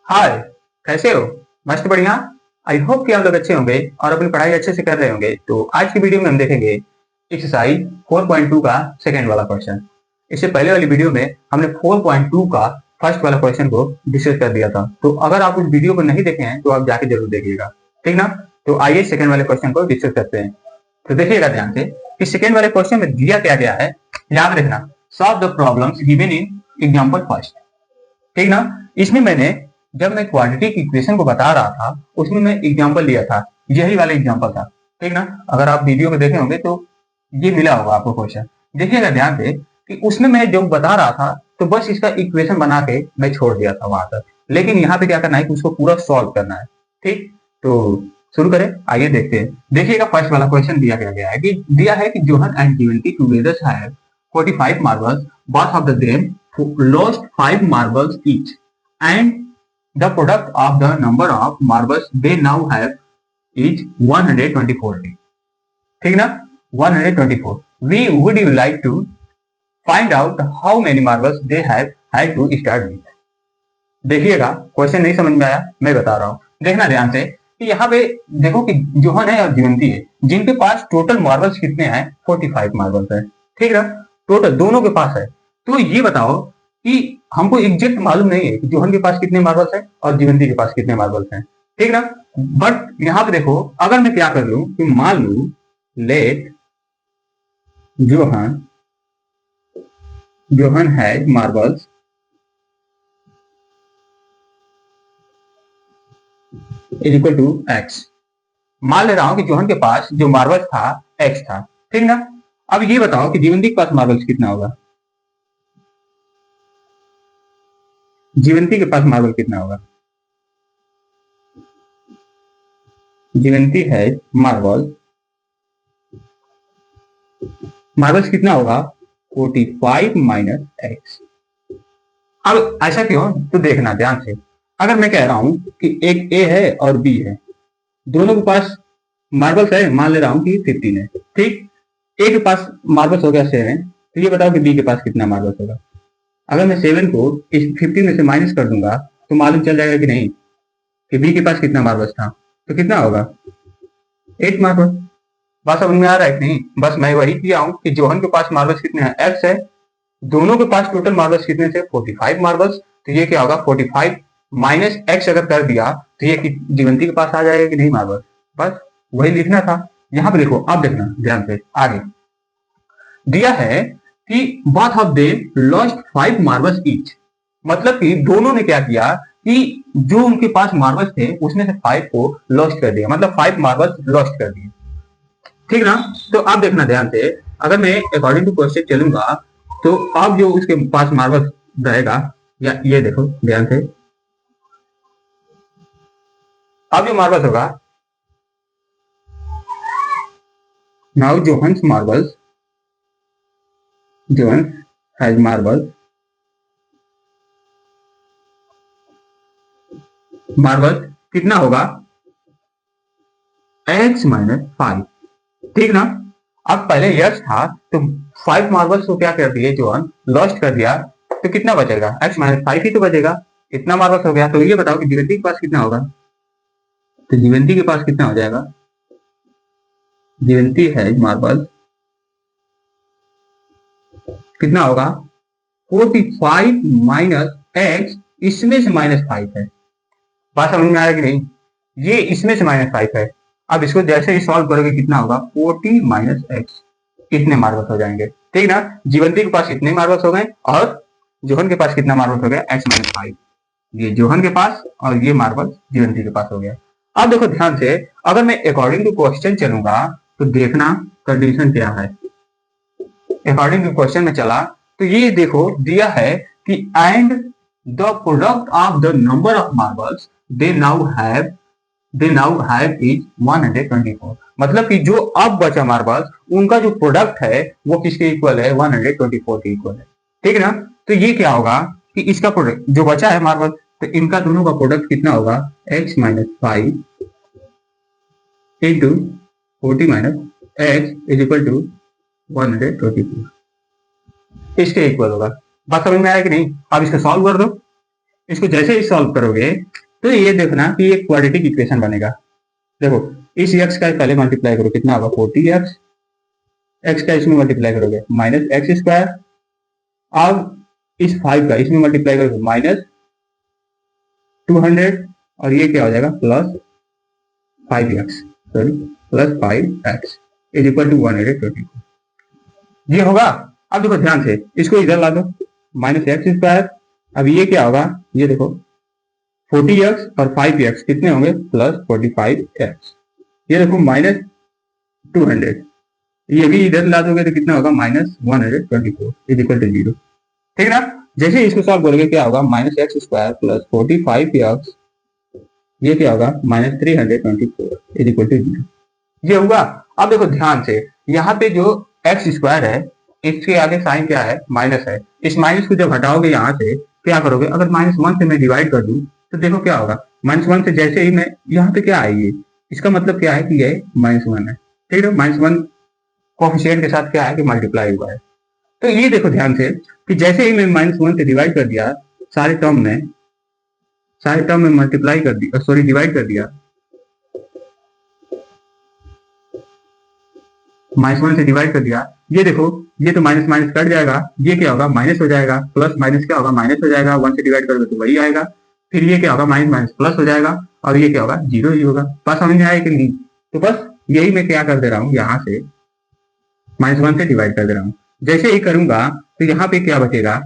हाय, कैसे हो? मस्त बढ़िया। आई होप कि आप लोग अच्छे होंगे और अपनी पढ़ाई अच्छे से कर रहे होंगे। तो आज की वीडियो में हम देखेंगे एक्सरसाइज 4.2 का सेकंड वाला क्वेश्चन। इससे पहले वाली वीडियो में हमने 4.2 का फर्स्ट वाला क्वेश्चन को डिस्कस कर दिया था। तो अगर आप उस वीडियो को नहीं देखे हैं तो आप जाके जरूर देखिएगा, ठीक ना? तो आइए सेकंड वाले क्वेश्चन को डिस्कस करते हैं। तो देखिएगा ध्यान से कि सेकंड वाले क्वेश्चन में दिया क्या गया है, याद रखना। Solve the problems given in example first, ठीक ना? इसमें मैंने जब मैं क्वाड्रेटिक इक्वेशन को बता रहा था उसमें मैं एग्जांपल लिया था, यही वाला एग्जांपल था, ठीक ना? अगर आप वीडियो में देखे होंगे तो ये मिला होगा आपको क्वेश्चन। देखिएगा ध्यान से कि उसमें मैं जो बता रहा था तो बस इसका इक्वेशन बना के मैं छोड़ दिया था वहां तक, लेकिन यहाँ पे क्या करना है कि उसको पूरा सॉल्व करना है, ठीक? तो शुरू करें, आइए देखते हैं। देखिएगा फर्स्ट वाला क्वेश्चन दिया गया है कि John and Jivanti together have 45 marbles, both of them lost 5 marbles each, and the product of the number of marbles they now have is 124. ठीक ना? 124. We would you like to find out how many marbles they have had to start with. देखिएगा question नहीं समझ में आया, मैं बता रहा हूँ, देखना ध्यान से कि यहाँ पे देखो कि जोहन है और जीवंती है, जिनके पास टोटल मार्बल्स कितने हैं? 45 मार्बल्स है, ठीक है? टोटल दोनों के पास है। तो ये बताओ कि हमको एग्जैक्ट मालूम नहीं है कि जोहन के पास कितने मार्बल्स हैं और जीवंती के पास कितने मार्बल्स हैं, ठीक ना? बट यहाँ पे देखो, अगर मैं क्या कर लूं कि मान लू let John has marbles is equal to X. मान ले रहा हूं कि जोहन के पास जो मार्बल्स था एक्स था, ठीक ना? अब ये बताओ कि जीवंती के पास मार्बल्स कितना होगा? जीवंती के पास मार्बल कितना होगा? जीवंती है मार्बल्स कितना होगा? 45 माइनस एक्स। अब ऐसा क्यों? तो देखना ध्यान से। अगर मैं कह रहा हूं कि एक ए है और बी है, दोनों के पास मार्बल्स है, मान ले रहा हूं कि 15 है, ठीक? ए के पास मार्बल्स हो गया 7, तो ये बताओ कि बी के पास कितना मार्बल्स होगा? अगर मैं 7 को इस 15 में से माइनस कर दूंगा तो मालूम चल जाएगा कि नहीं कि बी के पास कितना मार्बल्स था? तो कितना होगा? 8 मार्बल। बात समझ में आ रहा है कि नहीं? बस मैं वही किया हूं कि जोहन के पास मार्बल्स कितने हैं? एक्स है। दोनों के पास टोटल मार्बल्स कितने थे? 45 मार्बल्स। तो ये क्या होगा? 45 माइनस एक्स अगर कर दिया तो ये जीवंती के पास आ जाएगा कि नहीं मार्बल? बस वही लिखना था। यहाँ पे देखो, आप देखना ध्यान से, आगे दिया है कि both of them lost 5 marbles each, मतलब कि दोनों ने क्या किया कि जो उनके पास मार्बल्स थे उसमें से 5 को लॉस्ट कर दिया, मतलब 5 मार्बल्स लॉस्ट कर दिए, ठीक ना? तो आप देखना ध्यान से, अगर मैं अकॉर्डिंग टू क्वेश्चन चलूंगा तो अब जो उसके पास मार्बल्स रहेगा, या ये देखो ध्यान से, अब जो मार्बल्स होगा, नाउ जोहन्स जोहन हैज मार्बल्स कितना होगा? x माइनस 5, ठीक ना? अब पहले यस था तो 5 मार्बल्स को क्या कर दिए? जोहन लॉस्ट कर दिया, तो कितना बचेगा? x माइनस 5 ही तो बचेगा। इतना मार्बल्स हो गया। तो ये बताओ कि जीवंती के पास कितना होगा? तो जीवंती के पास कितना हो जाएगा? जीवंती है मार्बल कितना होगा? 45 माइनस एक्स, इसमें से माइनस 5 है। बात समझ में आया कि नहीं? ये इसमें से माइनस 5 है। अब इसको जैसे ही सॉल्व करोगे कितना होगा? 40 माइनस एक्स, कितने मार्बल्स हो जाएंगे, ठीक ना? जीवंती के पास कितने मार्बल्स हो गए और जोहन के पास कितना मार्बल्स हो गया? X minus 5। ये जोहन के पास और ये मार्बल जीवंती के पास हो गया। अब देखो ध्यान से, अगर मैं अकॉर्डिंग टू क्वेश्चन चलूंगा तो देखना कंडीशन क्या है। अकॉर्डिंग टू क्वेश्चन में चला तो ये देखो दिया है कि and the product of the number of marbles they now have is 124, मतलब कि जो अब बचा मार्बल्स उनका जो प्रोडक्ट है वो किसके इक्वल है? 124 के इक्वल है, ठीक है ना? तो ये क्या होगा कि इसका प्रोडक्ट जो बचा है मार्बल, तो इनका दोनों का प्रोडक्ट कितना होगा? x minus 5 into 40 minus x is equal to 124, इसके इक्वल होगा। बात समझ में आया कि नहीं? अब इसको सॉल्व कर दो। इसको जैसे ही सॉल्व करोगे तो ये देखना कि ये क्वाड्रेटिक इक्वेशन बनेगा। देखो इस x का पहले मल्टीप्लाई करो, कितना होगा 40x, x का इसमें मल्टीप्लाई करोगे माइनस एक्स स्क्वायर, अब इस 5 का इसमें मल्टीप्लाई करोगे माइनस 200, और ये क्या हो जाएगा plus 5x, sorry plus 5x is equal to 124। ये होगा। अब देखो ध्यान से इसको इधर ला दो, माइनस एक्स स्क्वायर, अब ये क्या होगा, ये देखो 40x और 5x कितने होंगे प्लस 45x, ये देखो माइनस 200, ये भी इधर ला दोगे तो कितना होगा माइनस 124 इज इक्वल टू 0। ठीक ना। जैसे इसको सॉल्व करोगे क्या होगा minus x square plus 45x, ये क्या होगा माइनस 324 इज इक्वल टू 0, ये होगा। अब देखो ध्यान से यहाँ पे जो एक्स स्क्वायर है इसके आगे साइन क्या है माइनस है, इस माइनस को जब हटाओगे यहाँ से क्या करोगे, अगर -1 से मैं डिवाइड कर दूं तो देखो क्या होगा, -1 से जैसे ही मैं यहाँ पे क्या आएगी, इसका मतलब क्या है कि ये -1 है। ठीक है, -1 कोफिशिएंट के साथ क्या है कि मल्टीप्लाई हुआ है। तो ये देखो ध्यान से कि जैसे ही मैं -1 से डिवाइड कर दिया, सारे टर्म में मल्टीप्लाई कर दिया, सॉरी डिवाइड कर दिया, -1 से डिवाइड कर दिया, ये देखो ये तो माइनस माइनस कट जाएगा, ये क्या होगा माइनस हो जाएगा, प्लस माइनस क्या होगा माइनस हो जाएगा, 1 से डिवाइड करोगे तो वही आएगा, फिर ये क्या होगा माइनस माइनस प्लस हो जाएगा, और ये क्या होगा 0 ही होगा। बस समझ में आया कि नहीं। तो बस यही मैं क्या कर दे रहा हूँ, यहाँ से -1 से डिवाइड कर दे रहा हूँ। जैसे ही करूंगा तो यहाँ पे क्या बचेगा,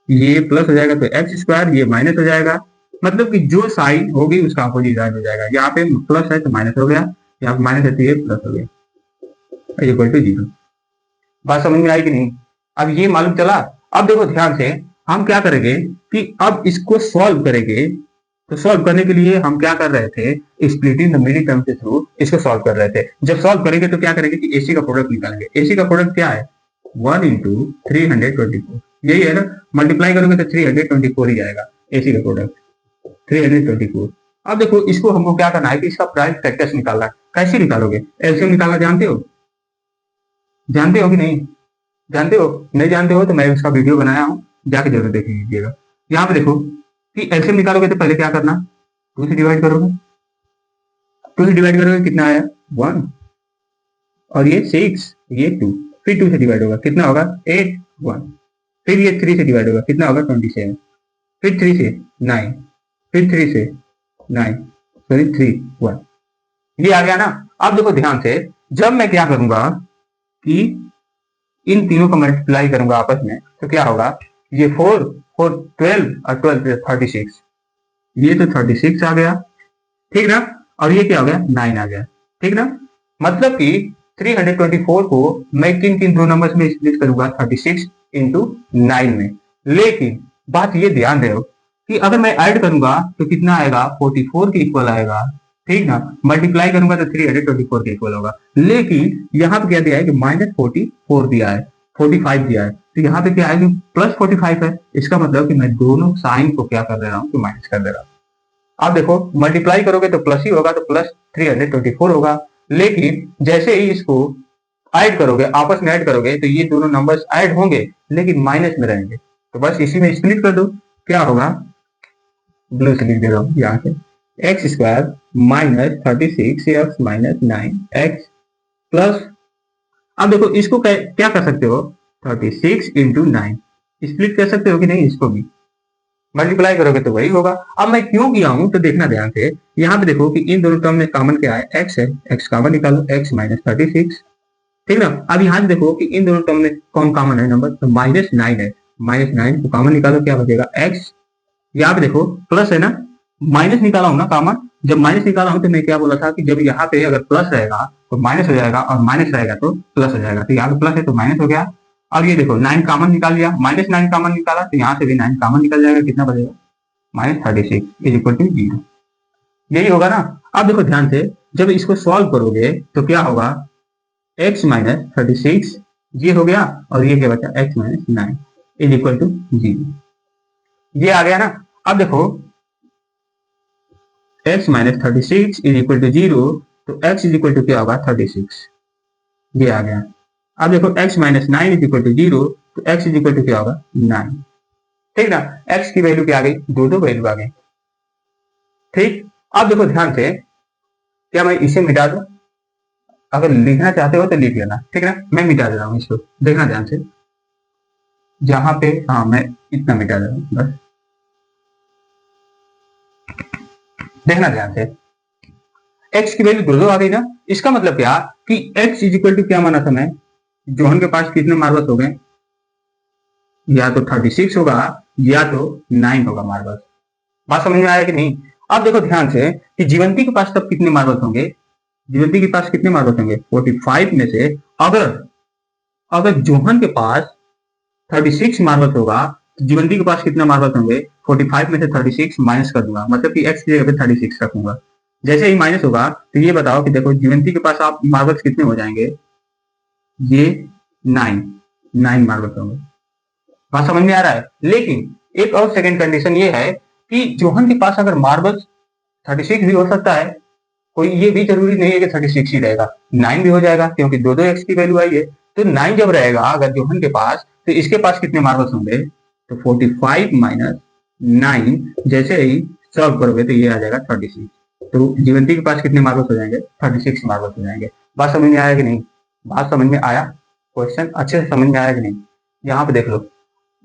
ये प्लस हो जाएगा तो एक्स स्क्वायर, ये माइनस हो जाएगा, मतलब कि जो साइन होगी उसका अपोजिट साइन हो जाएगा। यहाँ पे प्लस है तो माइनस हो गया, यहाँ पे माइनस है तो ये प्लस हो गया, इक्वल टू 0। बात समझ में आई कि नहीं। अब ये मालूम चला। अब देखो ध्यान से हम क्या करेंगे कि अब इसको सॉल्व करेंगे, तो सॉल्व करने के लिए हम क्या कर रहे थे, स्प्लिटिंग द मिडिल टर्म के थ्रू इसको सॉल्व कर रहे थे। जब सॉल्व करेंगे तो क्या करेंगे कि एसी का प्रोडक्ट निकालेंगे। एसी का प्रोडक्ट क्या है 1 इंटू 324, यही है ना, मल्टीप्लाई करोगे तो 324 ही आएगा एसी का प्रोडक्ट 324। अब देखो इसको हमको क्या करना है कि इसका प्राइम फैक्टर्स निकालना है। कैसे निकालोगे, एलसीएम निकालना जानते हो कि नहीं जानते हो? नहीं जानते हो तो मैं उसका वीडियो बनाया हूँ, जाके जरूर देख लीजिएगा। यहाँ पे देखो कि एलसीएम निकालोगे तो पहले क्या करना, 2 से डिवाइड करोगे, 2 से डिवाइड करोगे कितना आया 1, और ये 6, ये 2, फिर 2 से डिवाइड होगा कितना होगा 8 1, फिर ये 3 से डिवाइड होगा कितना होगा 27, फिर 3 से 9, फिर 3 से 9, सॉरी 3 1, ये आ गया ना। अब देखो ध्यान से जब मैं क्या करूंगा कि इन तीनों को मल्टीप्लाई करूंगा आपस में तो क्या होगा, ये 4 4 12 और 12 36, ये तो 36 आ गया, ठीक ना, और ये क्या हो गया 9 आ गया, ठीक ना। मतलब कि 324 को मैं किन किन दो नंबर्स में स्प्लिट करूंगा 36 इंटू 9 में। लेकिन बात ये ध्यान दे कि अगर मैं ऐड करूंगा तो कितना आएगा 44 के इक्वल आएगा, ठीक ना, मल्टीप्लाई करूंगा तो 324 के इक्वल होगा। लेकिन यहाँ पे क्या दिया है कि -44 दिया है, 45 दिया है, तो यहाँ पे क्या है कि +45 है। इसका मतलब कि मैं दोनों साइन को क्या कर दे रहा हूँ कि माइनस कर दे रहा हूँ। आप देखो मल्टीप्लाई करोगे तो प्लस ही होगा, तो प्लस 324 होगा। लेकिन जैसे ही इसको ऐड करोगे, आपस में ऐड करोगे, तो ये दोनों नंबर्स ऐड होंगे लेकिन माइनस में रहेंगे। तो बस इसी में स्प्लिट कर दो, क्या होगा, ब्लू से लिख दे रहा हूँ यहाँ से, x square -36x -9x plus, अब देखो इसको क्या कर सकते हो 36 इंटू 9 स्प्लिट कर सकते हो कि नहीं, इसको भी मल्टीप्लाई करोगे तो वही होगा। अब मैं क्यों किया हूं तो देखना ध्यान से, यहाँ पे देखो कि इन दोनों टर्म में कॉमन क्या है, x है, x कॉमन निकालो, x -36, ठीक ना। अब यहाँ देखो कि इन दोनों टर्म में कौन कॉमन है नंबर, तो -9 है, -9 को कॉमन निकालो, क्या बचेगा x, यहाँ पे देखो प्लस है ना, माइनस निकाला हूं ना कॉमन। जब माइनस निकाला हूं तो मैं क्या बोला था कि जब यहाँ पे अगर प्लस रहेगा तो माइनस हो जाएगा, और माइनस रहेगा तो प्लस हो जाएगा, तो यहाँ पे प्लस है तो माइनस हो गया। अब ये देखो 9 कॉमन निकाल लिया, -9 कॉमन निकाला तो यहाँ से भी 9 कॉमन निकल जाएगा, कितना बचेगा -36 इज इक्वल टू 0, यही होगा ना। अब देखो ध्यान से जब इसको सॉल्व करोगे तो क्या होगा, x -36 ये हो गया, और ये क्या बचा x -9 इज इक्वल टू 0, ये आ गया ना। अब देखो x -36 इज इक्वल टू 0, तो x इज इक्वल टू क्या होगा 36, ये आ गया। अब देखो x -9 इज इक्वल टू 0, तो x इज इक्वल टू क्या होगा 9, ठीक ना। एक्स की वैल्यू क्या आ गई, दो वैल्यू आ गई। ठीक, अब देखो ध्यान से, क्या मैं इसे मिटा दूं? अगर लिखना चाहते हो तो लिख लेना, ठीक है ना। मैं मिटा दे रहा हूँ इसको, देखना ध्यान से, जहां पे, हाँ मैं इतना मिटा दे रहा हूँ बस, देखना ध्यान से। एक्स की वैल्यू दो आ गई ना, इसका मतलब क्या कि एक्स इज इक्वल टू क्या माना था मैं, जोहन के पास कितने मार्बल्स हो गए, या तो 36 होगा या तो 9 होगा मार्बल्स। बात समझ में आया कि नहीं? अब देखो ध्यान से कि जीवंती के पास तब कितने मार्बल्स होंगे, जीवंती के पास कितने मार्बल्स होंगे, 45 में से अगर अगर जोहन के पास 36 मार्बल्स होगा तो जीवंती के पास कितने मार्बल्स होंगे, 45 में से 36 माइनस कर दूंगा, मतलब कि एक्स की जगह पे 36 रखूंगा। जैसे ही माइनस होगा तो ये बताओ कि देखो जीवंती के पास आप मार्बल्स कितने हो जाएंगे, ये 9 मार्बल्स होंगे। बात समझ में आ रहा है? लेकिन एक और सेकंड कंडीशन ये है कि जोहन के पास अगर मार्बल्स 36 भी हो सकता है, कोई ये भी जरूरी नहीं है कि 36 ही रहेगा, 9 भी हो जाएगा, क्योंकि दो दो एक्स की वैल्यू आई है। तो 9 जब रहेगा अगर जोहन के पास, तो इसके पास कितने मार्बल्स होंगे, तो 45 माइनस 9, जैसे ही सॉल्व करोगे तो ये आ जाएगा 36। तो जीवंती के पास कितने मार्बल्स हो जाएंगे, 36 मार्बल्स हो जाएंगे। बात समझ में आया कि नहीं? बात समझ में आया? क्वेश्चन अच्छे से समझ में आया कि नहीं? यहाँ पे देख लो,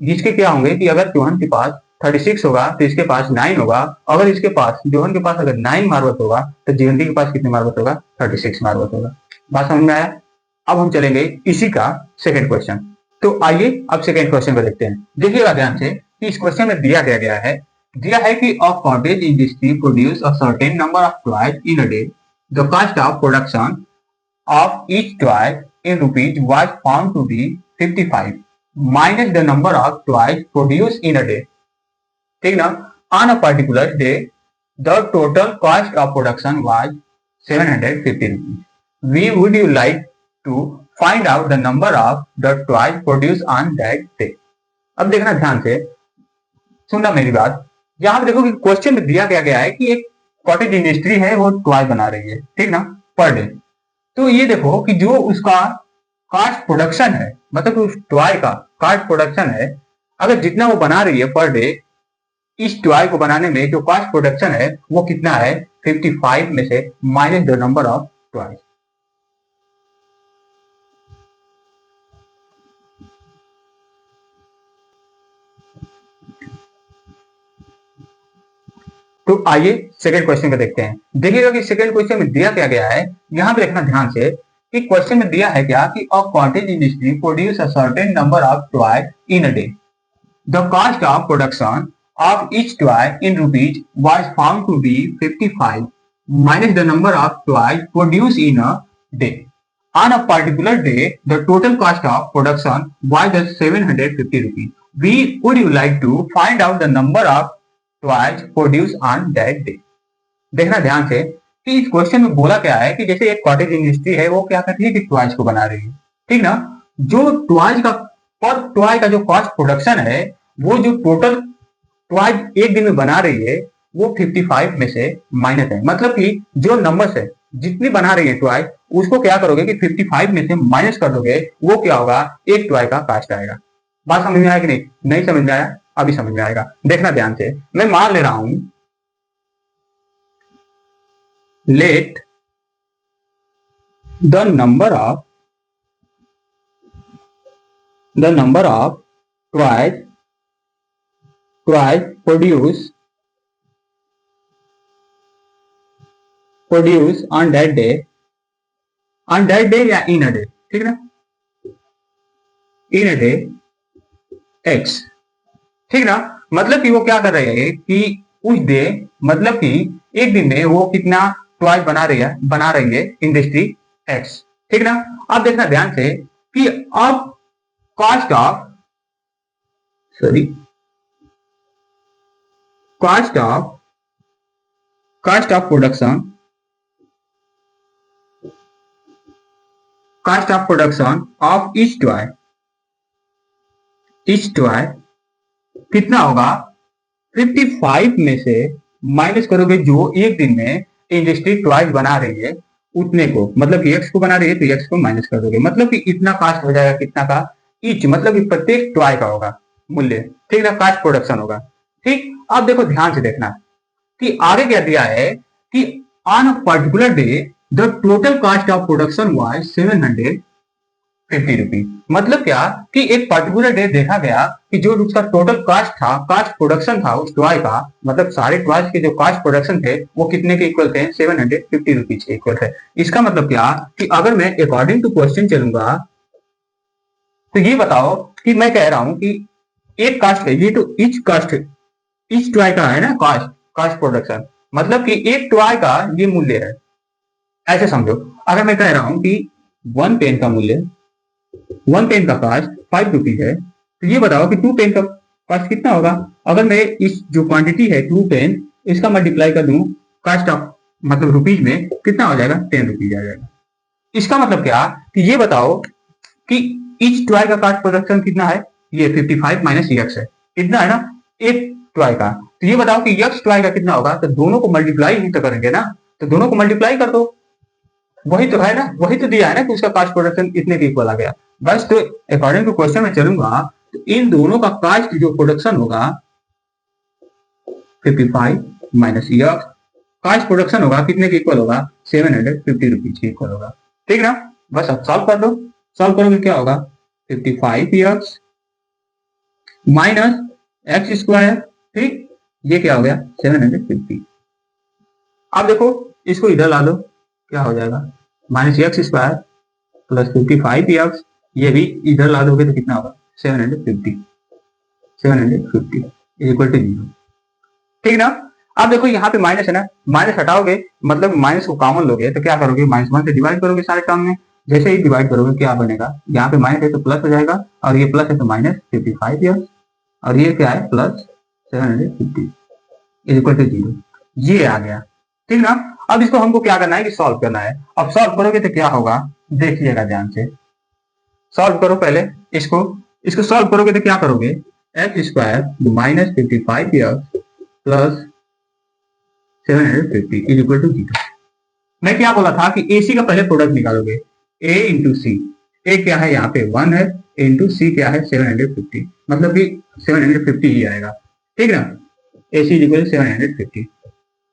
इसके क्या होंगे कि अगर जोहन के पास 36 होगा तो इसके पास 9 होगा, अगर इसके पास जोहन के पास अगर 9 मार्बल्स होगा तो जीवंती के पास कितने मार्बल्स होगा, 36 मार्बल्स होगा। बात समझ में आया? अब हम चलेंगे इसी का सेकंड क्वेश्चन। तो आइए अब सेकंड क्वेश्चन को देखते हैं। देखिएगा ध्यान से कि इस क्वेश्चन में दिया है कि a cottage industry produce a certain number of toys in a day, the cost of production of each toy in rupees was found to be 55 minus the number of toys produced in a day. ठीक ना? On a particular day, the total cost of production was 750 rupees. Would you like to find out the number of the toys produced on that day? अब देखना ध्यान से, सुनना मेरी बात। यहाँ पे देखो कि क्वेश्चन में दिया गया है कि एक कॉटेज इंडस्ट्री है, वो टॉय बना रही है, ठीक ना, पर डे। तो ये देखो कि जो उसका कास्ट प्रोडक्शन है, मतलब उस टॉय का कास्ट प्रोडक्शन है, अगर जितना वो बना रही है पर डे, इस टॉय को बनाने में जो कास्ट प्रोडक्शन है वो कितना है, 55 में से minus the number of toy. तो आइए सेकंड क्वेश्चन को देखते हैं। देखिएगा कि सेकंड क्वेश्चन में दिया क्या गया है, यहां पे देखना ध्यान से कि क्वेश्चन में दिया है क्या कि a cottage industry produce a certain number of toy in a day, the cost of production of each toy in rupees was found to be 55 minus the number of toys produced in a day. On a particular day, the total cost of production was 750 rupees. Would you like to find out the number of toys produced on that day? देखना ध्यान से कि इस question में बोला क्या है कि जैसे एक कॉटेज इंडस्ट्री है, वो क्या करती है कि टॉयज को बना रही है, ठीक ना। जो टॉयज का पर टॉय का जो कॉस्ट प्रोडक्शन है, वो जो टोटल टॉयज एक दिन में बना रही है वो 55 में से माइनस है, मतलब कि जो नंबर्स है जितनी बना रही है टॉय, उसको क्या करोगे कि 55 में से माइनस कर दोगे, वो क्या होगा, एक टॉय का कास्ट आएगा। बात समझ में आया कि नहीं? नहीं समझ में आया? अभी समझ में आएगा, देखना ध्यान से। मैं मान ले रहा हूं, let the number of toys produce on that day या इन अ डे, ठीक ना, इन अ डे एक्स, ठीक ना। मतलब कि वो क्या कर रहे हैं कि उस डे, मतलब कि एक दिन में वो कितना टॉय बना रही है इंडस्ट्री एक्स, ठीक ना। अब देखना ध्यान से कि अब cost of sorry cost of production of each toy कितना होगा, 55 में से माइनस करोगे जो एक दिन में इंडस्ट्री टॉयज बना रही है उतने को, मतलब कि एक्स को बना रही है तो एक्स को माइनस कर दोगे, मतलब कि इतना कास्ट हो जाएगा, कितना का, ईच मतलब कि प्रत्येक टॉय का होगा। मूल्य, ठीक ना, कास्ट प्रोडक्शन होगा। ठीक, अब देखो ध्यान से देखना कि आगे क्या दिया है कि on a particular day the total cast of production was 750 rupees. मतलब क्या कि एक पर्टिकुलर डे देखा गया कि जो उसका टोटल कास्ट था, कास्ट प्रोडक्शन था उस टॉय का, मतलब सारे टॉयज के जो कास्ट प्रोडक्शन थे वो कितने के इक्वल थे, 750 रुपीज के इक्वल थे। इसका मतलब क्या कि अगर मैं अकॉर्डिंग टू क्वेश्चन चलूंगा तो ये बताओ कि मैं कह रहा हूं कि एक कास्ट है ये, तो ईच टॉय का है ना कास्ट, कास्ट प्रोडक्शन, मतलब कि एक टॉय का ये मूल्य है। ऐसे समझो, अगर मैं कह रहा हूं कि वन पेन का मूल्य, वन पेन का कास्ट 5 रुपीज है, तो ये बताओ कि टू पेन का कास्ट कितना होगा। अगर मैं इस जो क्वांटिटी है 2 पेन, इसका मल्टीप्लाई कर दूं कास्ट ऑफ मतलब रुपीज में, कितना हो जाएगा, 10 रुपीज आ जाएगा। इसका मतलब क्या कि ये बताओ कि ईच टॉय का कास्ट प्रोडक्शन कितना है, ये 55 माइनस एक्स है, कितना है ना, एक टॉय का। तो ये बताओ कि एक्स टॉय का कितना होगा, तो दोनों को मल्टीप्लाई ही तो करेंगे ना, तो दोनों को मल्टीप्लाई कर दो, वही तो है ना, वही तो दिया है ना कि उसका कास्ट प्रोडक्शन इतने के इक्वल आ गया। बस तो अकॉर्डिंग टू क्वेश्चन में चलूंगा तो इन दोनों का कास्ट जो प्रोडक्शन होगा 55 माइनस एक्स, कास्ट प्रोडक्शन होगा कितने के इक्वल होगा, 750 रुपीज के इक्वल होगा। ठीक ना, बस अब सॉल्व कर दो, सॉल्व करोगे क्या होगा, 55 एक्स माइनस एक्स स्क्वायर, ठीक, ये क्या हो गया 750। अब देखो इसको इधर ला दो, क्या हो जाएगा, minus x square plus 55 x, ये भी इधर ला दोगे तो कितना होगा 750, 750 इक्वल टू 0। ठीक ना, अब देखो यहाँ पे माइनस है ना, माइनस हटाओगे मतलब माइनस को कॉमन लोगे तो क्या करोगे, -1 से डिवाइड करोगे सारे टर्म में, जैसे ही डिवाइड करोगे क्या बनेगा, यहाँ पे माइनस है तो प्लस हो जाएगा, और ये प्लस है तो माइनस 55 एक्स, और ये क्या है प्लस 750 इक्वल टू 0, ये आ गया। ठीक ना, अब इसको हमको क्या करना है कि सॉल्व करना है। अब सॉल्व करोगे तो क्या होगा, देखिएगा ध्यान से, सॉल्व करो पहले इसको, इसको सॉल्व करोगे तो क्या करोगे, x square minus 55 x plus 750 is equal to 0। मैं क्या बोला था कि AC का पहले प्रोडक्ट निकालोगे, A इंटू सी, ए क्या है यहाँ पे 1 है, इंटू सी क्या है 750, मतलब कि 750 ही आएगा। ठीक ना, AC इज इक्वल 750।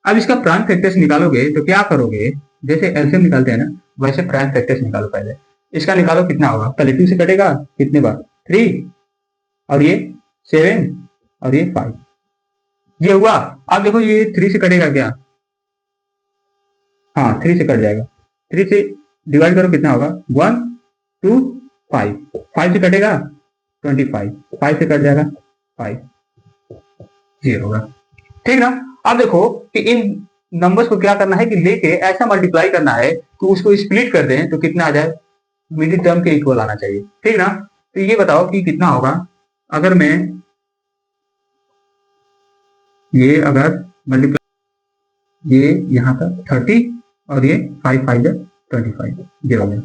अब इसका प्राइम फैक्टर्स निकालोगे तो क्या करोगे, जैसे एलसीएम निकालते हैं ना वैसे प्राइम फैक्टर्स निकालो पहले। इसका निकालो कितना होगा, पहले 2 से कटेगा कितने बार 3, और ये 7 और ये 5, ये हुआ। अब देखो ये 3 से कटेगा क्या, हाँ 3 से कट जाएगा, 3 से डिवाइड करो कितना होगा 1 2 5, 5 से कटेगा 25, 5 से कट जाएगा 5, ये होगा। ठीक ना, अब देखो कि इन नंबर्स को क्या करना है कि लेके ऐसा मल्टीप्लाई करना है कि उसको स्प्लिट कर दें तो कितना आ जाए, मिडिल टर्म के इक्वल आना चाहिए। ठीक ना, तो ये बताओ कि कितना होगा, अगर मैं ये अगर मल्टीप्लाई, ये यहाँ का 30 और ये 5 5 25, ये हो गया।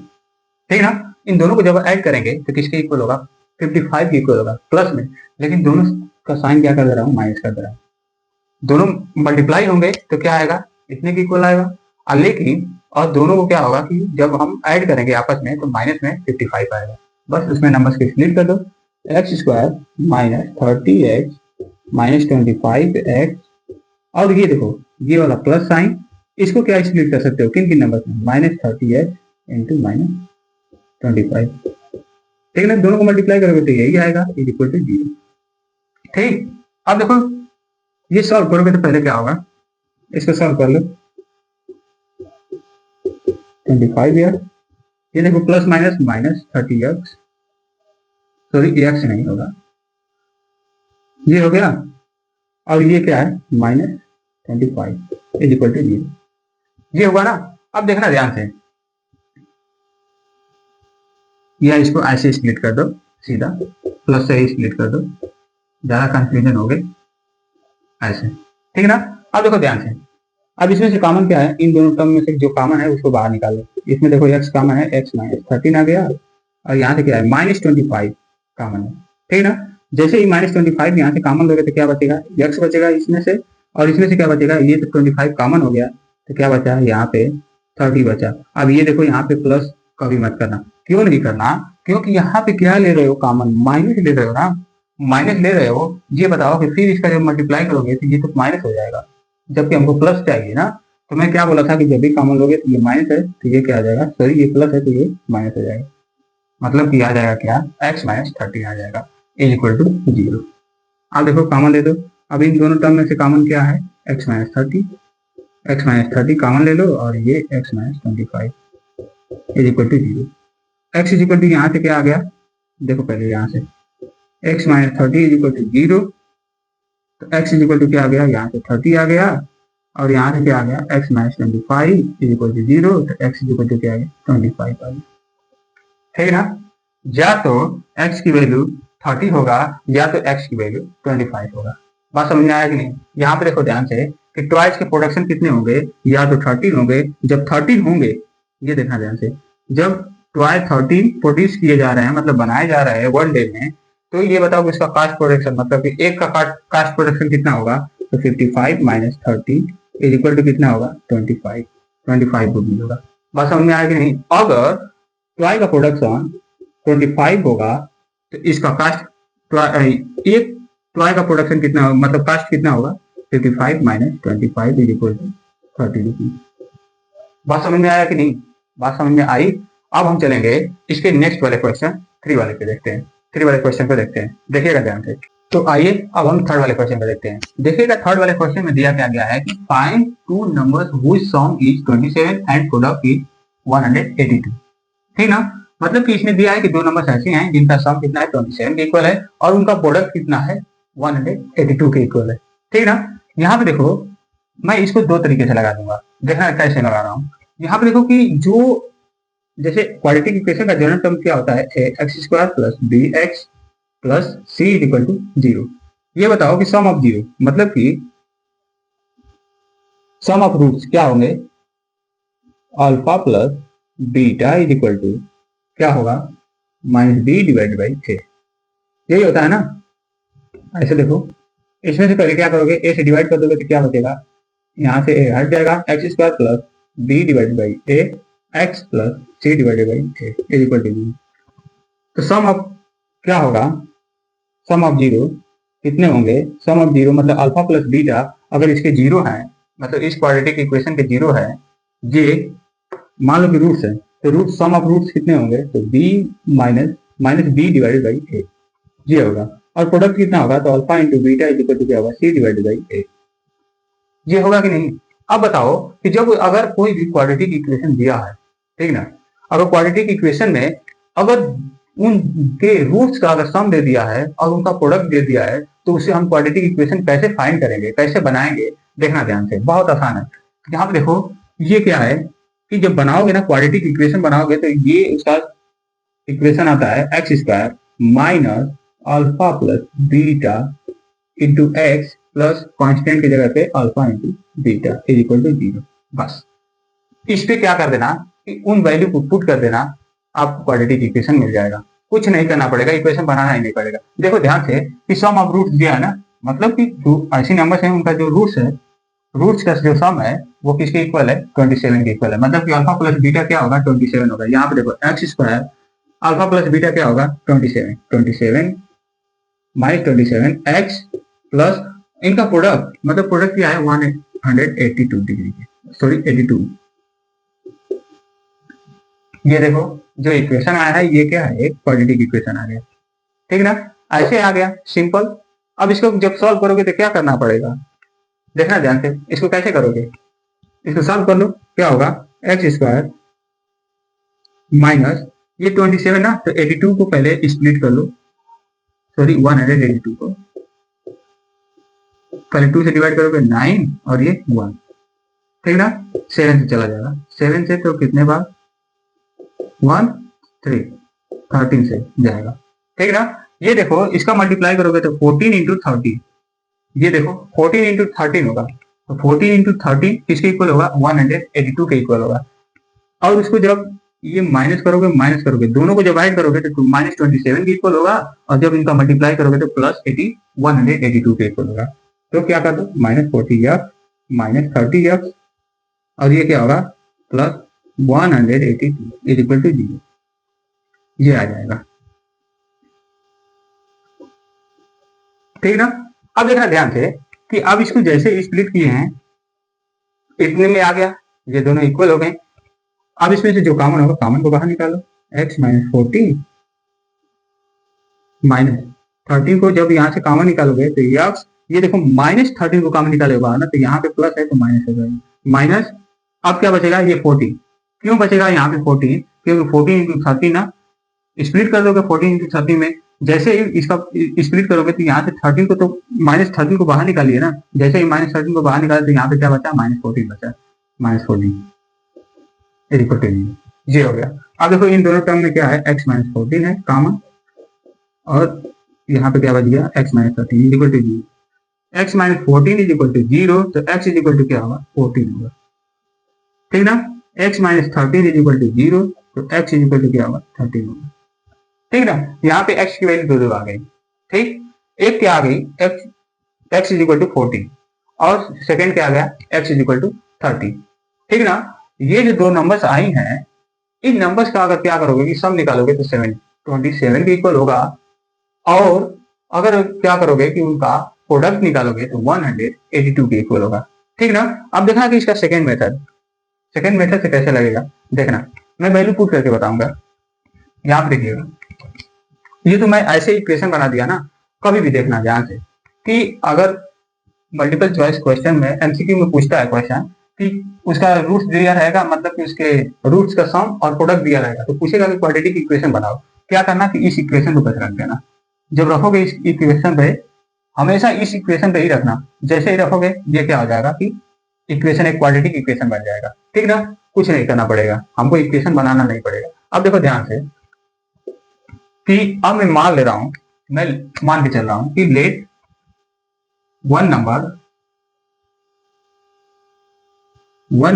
ठीक ना, इन दोनों को जब ऐड करेंगे तो किसके इक्वल होगा, 55 के इक्वल होगा प्लस में, लेकिन दोनों का साइन क्या कर दे रहा हूँ, माइनस कर दे रहा हूँ। दोनों मल्टीप्लाई होंगे तो क्या आएगा, इतने के इक्वल आएगा, लेकिन और दोनों को क्या होगा कि जब हम ऐड करेंगे आपस में तो माइनस में 55 आएगा। बस उसमें नंबर्स को स्प्लिट कर दो, x square minus 30x minus 25x, और ये देखो ये वाला प्लस साइन, इसको क्या स्प्लिट कर सकते हो, किन किन नंबर में, -30x इंटू -25। ठीक है ना, दोनों को मल्टीप्लाई करोगे तो यही आएगा इज इक्वल टू 0। ठीक, अब देखो ये सॉल्व करोगे तो पहले क्या होगा, इसको सॉल्व कर लो, 25 यार, ये देखो plus minus -30x, sorry x नहीं होगा, ये हो गया, और ये क्या है -25 इज इक्वल टू 0, ये होगा ना। अब देखना ध्यान से, या इसको ऐसे स्प्लिट कर दो सीधा, प्लस से ही स्प्लिट कर दो, ज्यादा कंफ्यूजन हो गई ऐसे। ठीक है ना, अब देखो ध्यान से, अब इसमें से कॉमन क्या है, इन दोनों टर्म में से जो कॉमन है उसको बाहर निकालो। इसमें देखो x कॉमन है, x -13 आ गया, और यहाँ से क्या है -25 कॉमन है। ठीक है ना, जैसे ही -25 यहाँ से कॉमन लोगे तो क्या बचेगा, x बचेगा इसमें से, और इसमें से क्या बचेगा, ये तो 25 कॉमन हो गया तो क्या बचा, यहाँ पे 30 बचा। अब ये देखो यहाँ पे प्लस कभी मत करना, क्यों नहीं करना, क्योंकि यहाँ पे क्या ले रहे हो कॉमन, माइनस ले रहे हो ना, माइनस ले रहे हो, ये बताओ कि फिर इसका जब मल्टीप्लाई करोगे तो ये तो माइनस हो जाएगा, जबकि हमको प्लस चाहिए ना। तो मैं क्या बोला था कि जब भी कॉमन लोगे तो ये माइनस है तो ये क्या आ जाएगा, सॉरी ये प्लस है तो ये माइनस हो जाएगा, मतलब कि आ जाएगा क्या, x माइनस 13 आ जाएगा इज इक्वल टू 0। अब देखो कॉमन ले दो, अब इन दोनों टर्म में से कॉमन क्या है, x minus 30, x minus 30 common ले लो और ये x minus 25 is equal to 0। x is equal to यहाँ से क्या आ गया, देखो पहले यहाँ से x minus 30 is equal to 0, तो x इज इक्वल टू क्या आ गया, यहाँ से 30 आ गया और यहाँ से क्या आ गया, x minus 25 is equal to 0, तो x इज इक्वल टू क्या आ गया 25 आ गया, ठीक ना। या तो x की वैल्यू 30 होगा या तो x की वैल्यू 25 होगा। बात समझ में आया कि नहीं। यहाँ पे देखो ध्यान से कि ट्वाइस के प्रोडक्शन कितने होंगे, या तो 13 होंगे, जब 13 होंगे, ये देखना ध्यान से, जब ट्वाइस 13 प्रोड्यूस किए जा रहे हैं, मतलब बनाए जा रहे हैं वन डे में, तो ये बताओ कि इसका कास्ट प्रोडक्शन, मतलब कि एक का कास्ट प्रोडक्शन कितना होगा, तो 55 माइनस 30 इज इक्वल टू कितना होगा, 25 रुपीज होगा। बात समझ में आया कि नहीं। अगर ट्वाई का प्रोडक्शन 25 होगा तो इसका कास्ट, एक ट्वाई का प्रोडक्शन कितना होगा, मतलब कास्ट कितना होगा, 55 minus 25 is equal to 30 rupees. बात समझ में आया कि नहीं, बात समझ में आई। अब हम चलेंगे इसके नेक्स्ट वाले क्वेश्चन 3 वाले पे देखते हैं, 3 वाले क्वेश्चन पे देखते हैं, देखिएगा ध्यान से। तो आइए अब हम थर्ड वाले क्वेश्चन पे देखते हैं। देखिएगा थर्ड वाले क्वेश्चन में दिया क्या गया है कि find two numbers which some is 27 and product is 182, ठीक ना। मतलब कि इसने दिया है कि दो नंबर्स ऐसे हैं जिनका सम कितना है 27 के इक्वल है और उनका प्रोडक्ट कितना है 182 के इक्वल है, ठीक ना। यहाँ पे देखो मैं इसको दो तरीके से लगा दूंगा, देखना कैसे लगा रहा हूँ। यहाँ पे देखो कि जो जैसे क्वाड्रेटिक इक्वेशन का जनरल टर्म क्या होता है, x square plus b x plus c is equal to 0। ये बताओ कि सम ऑफ 0 मतलब कि सम ऑफ रूट्स क्या होंगे, alpha plus beta is equal to क्या होगा, minus b divide by a, यही होता है ना। ऐसे देखो इसमें से पहले क्या करोगे, ए से डिवाइड कर दोगे तो क्या बचेगा, यहाँ से ए हट जाएगा, x square plus b divide by a x plus c divided by a is equal to 0। तो सम ऑफ क्या होगा, सम ऑफ 0 कितने होंगे, सम ऑफ 0 मतलब अल्फा प्लस बीटा अगर इसके 0 है, मतलब इस क्वाड्रेटिक इक्वेशन के 0 है, ये मान लो कि रूट्स है, तो रूट सम ऑफ रूट्स कितने होंगे, तो b minus B divided by A, ये होगा। और प्रोडक्ट कितना होगा, तो alpha into beta is equal to क्या होगा, सी डिवाइडेड बाई ए, ये होगा कि नहीं। अब बताओ कि जब अगर कोई भी क्वाड्रेटिक इक्वेशन दिया है, ठीक ना, अगर क्वाड्रेटिक इक्वेशन में अगर उनके रूट्स का अगर सम दे दिया है और उनका प्रोडक्ट दे दिया है, तो उसे हम क्वाड्रेटिक इक्वेशन कैसे फाइंड करेंगे, कैसे बनाएंगे, देखना ध्यान से, बहुत आसान है। यहाँ पे देखो ये क्या है कि जब बनाओगे ना क्वाड्रेटिक इक्वेशन बनाओगे तो ये उसका इक्वेशन आता है x square minus alpha plus beta into x plus constant की जगह पे alpha into beta is equal to 0। बस इस पे क्या कर देना कि उन वैल्यू को पुट कर देना, आपको क्वाड्रेटिक इक्वेशन मिल जाएगा, कुछ नहीं करना पड़ेगा, इक्वेशन बनाना ही नहीं पड़ेगा। देखो ध्यान से कि सम ऑफ रूट्स दिया है ना, मतलब कि जो ऐसे नंबर्स हैं उनका जो रूट्स है, रूट्स का जो सम है वो किसके इक्वल है, 27 के इक्वल है। मतलब कि अल्फा प्लस बीटा क्या होगा, 27 होगा। यहाँ पे देखो x square alpha plus beta क्या होगा, 27 माइनस 27 एक्स प्लस इनका प्रोडक्ट, मतलब प्रोडक्ट क्या है 182 डिग्री के, सॉरी 82। ये देखो जो इक्वेशन आया है ये क्या है, एक क्वाड्रेटिक इक्वेशन आ गया, ठीक ना। ऐसे आ गया सिंपल। अब इसको जब सॉल्व करोगे तो क्या करना पड़ेगा, देखना ध्यान से, इसको कैसे करोगे, इसको सॉल्व कर लो, क्या होगा एक्स स्क्वायर माइनस ये 27 ना, तो 82 को पहले स्प्लिट कर लो, सॉरी 182 को पहले 2 से डिवाइड करोगे 9 और ये 1, ठीक ना। 7 से चला जाएगा, 7 से तो कितने बार 1 3 13 से जाएगा, ठीक ना। ये देखो इसका मल्टीप्लाई करोगे तो 14 इंटू 30, ये देखो 14 इंटू 13 होगा, तो 14 इंटू 30 किसके इक्वल होगा, 182 के इक्वल होगा। और उसको जब ये माइनस करोगे दोनों को जब ऐड करोगे तो माइनस 27 के इक्वल होगा, और जब इनका मल्टीप्लाई करोगे तो प्लस 182 के इक्वल होगा। तो क्या कर दो, माइनस 40 माइनस 30 और ये क्या होगा प्लस 182 इज इक्वल टू 0, ये आ जाएगा। ठीक ना। अब देखना ध्यान से कि अब इसको जैसे स्प्लिट किए हैं इतने में आ गया, ये दोनों इक्वल हो गए। अब इसमें से जो कॉमन होगा कॉमन को बाहर निकालो, x माइनस 14 माइनस 13 को जब यहाँ से कॉमन निकालोगे तो यक्स, ये देखो माइनस 13 को कॉमन निकाले बाहर ना, तो यहाँ पे प्लस है तो माइनस हो जाएगा माइनस। अब क्या बचेगा, ये 14 क्यों बचेगा यहाँ पे 14, क्योंकि 14 इंटू 13 ना, स्प्लिट कर दोगे 14 इंटू 13 में, जैसे ही इसका स्प्लिट करोगे तो यहाँ से 13 को तो माइनस 13 को बाहर निकालिए ना, जैसे ही माइनस 13 को बाहर निकाले तो यहाँ पे क्या बचा, माइनस 14 बचा, माइनस 14 इक्वल टू ये हो गया। अब देखो इन दोनों टर्म में क्या है, x माइनस 14 है कॉमन, और यहाँ पे क्या बच गया, x minus 13 is equal to 0। x minus 14 is equal to 0, तो x इज इक्वल टू क्या होगा, 14 होगा, ठीक ना। x minus 13 is equal to 0, तो x इज इक्वल टू क्या होगा, 13 होगा, ठीक ना। यहाँ पे x की वैल्यू दो आ गई, ठीक। एक क्या आ गई, x इज इक्वल टू 14 और सेकेंड क्या आ गया, x इज इक्वल टू 30, ठीक ना। ये जो दो नंबर्स आई हैं, इन नंबर्स का अगर क्या करोगे कि सम निकालोगे तो 27 के इक्वल होगा, और अगर क्या करोगे कि उनका प्रोडक्ट निकालोगे तो 182 के इक्वल होगा, ठीक ना। अब देखना कि इसका सेकेंड मेथड से कैसे लगेगा, देखना मैं वैल्यू पुट करके बताऊंगा। यहाँ पे देखिएगा, ये तो मैं ऐसे इक्वेशन बना दिया ना, कभी भी देखना ध्यान से कि अगर मल्टीपल चॉइस क्वेश्चन में एमसीक्यू में पूछता है क्वेश्चन कि उसका रूट्स दिया रहेगा, मतलब कि उसके रूट्स का सम और प्रोडक्ट दिया रहेगा, तो पूछेगा कि क्वाड्रेटिक इक्वेशन बनाओ, क्या करना कि इस इक्वेशन को बस रख देना। जब रखोगे इस इक्वेशन पे, हमेशा इस इक्वेशन पे ही रखना, जैसे ही रखोगे ये क्या हो जाएगा कि इक्वेशन एक क्वाड्रेटिक इक्वेशन बन जाएगा, ठीक ना। कुछ नहीं करना पड़ेगा, हमको इक्वेशन बनाना नहीं पड़ेगा। अब देखो ध्यान से कि अब मैं मान ले रहा हूं, मैं मान के चल रहा हूं कि let one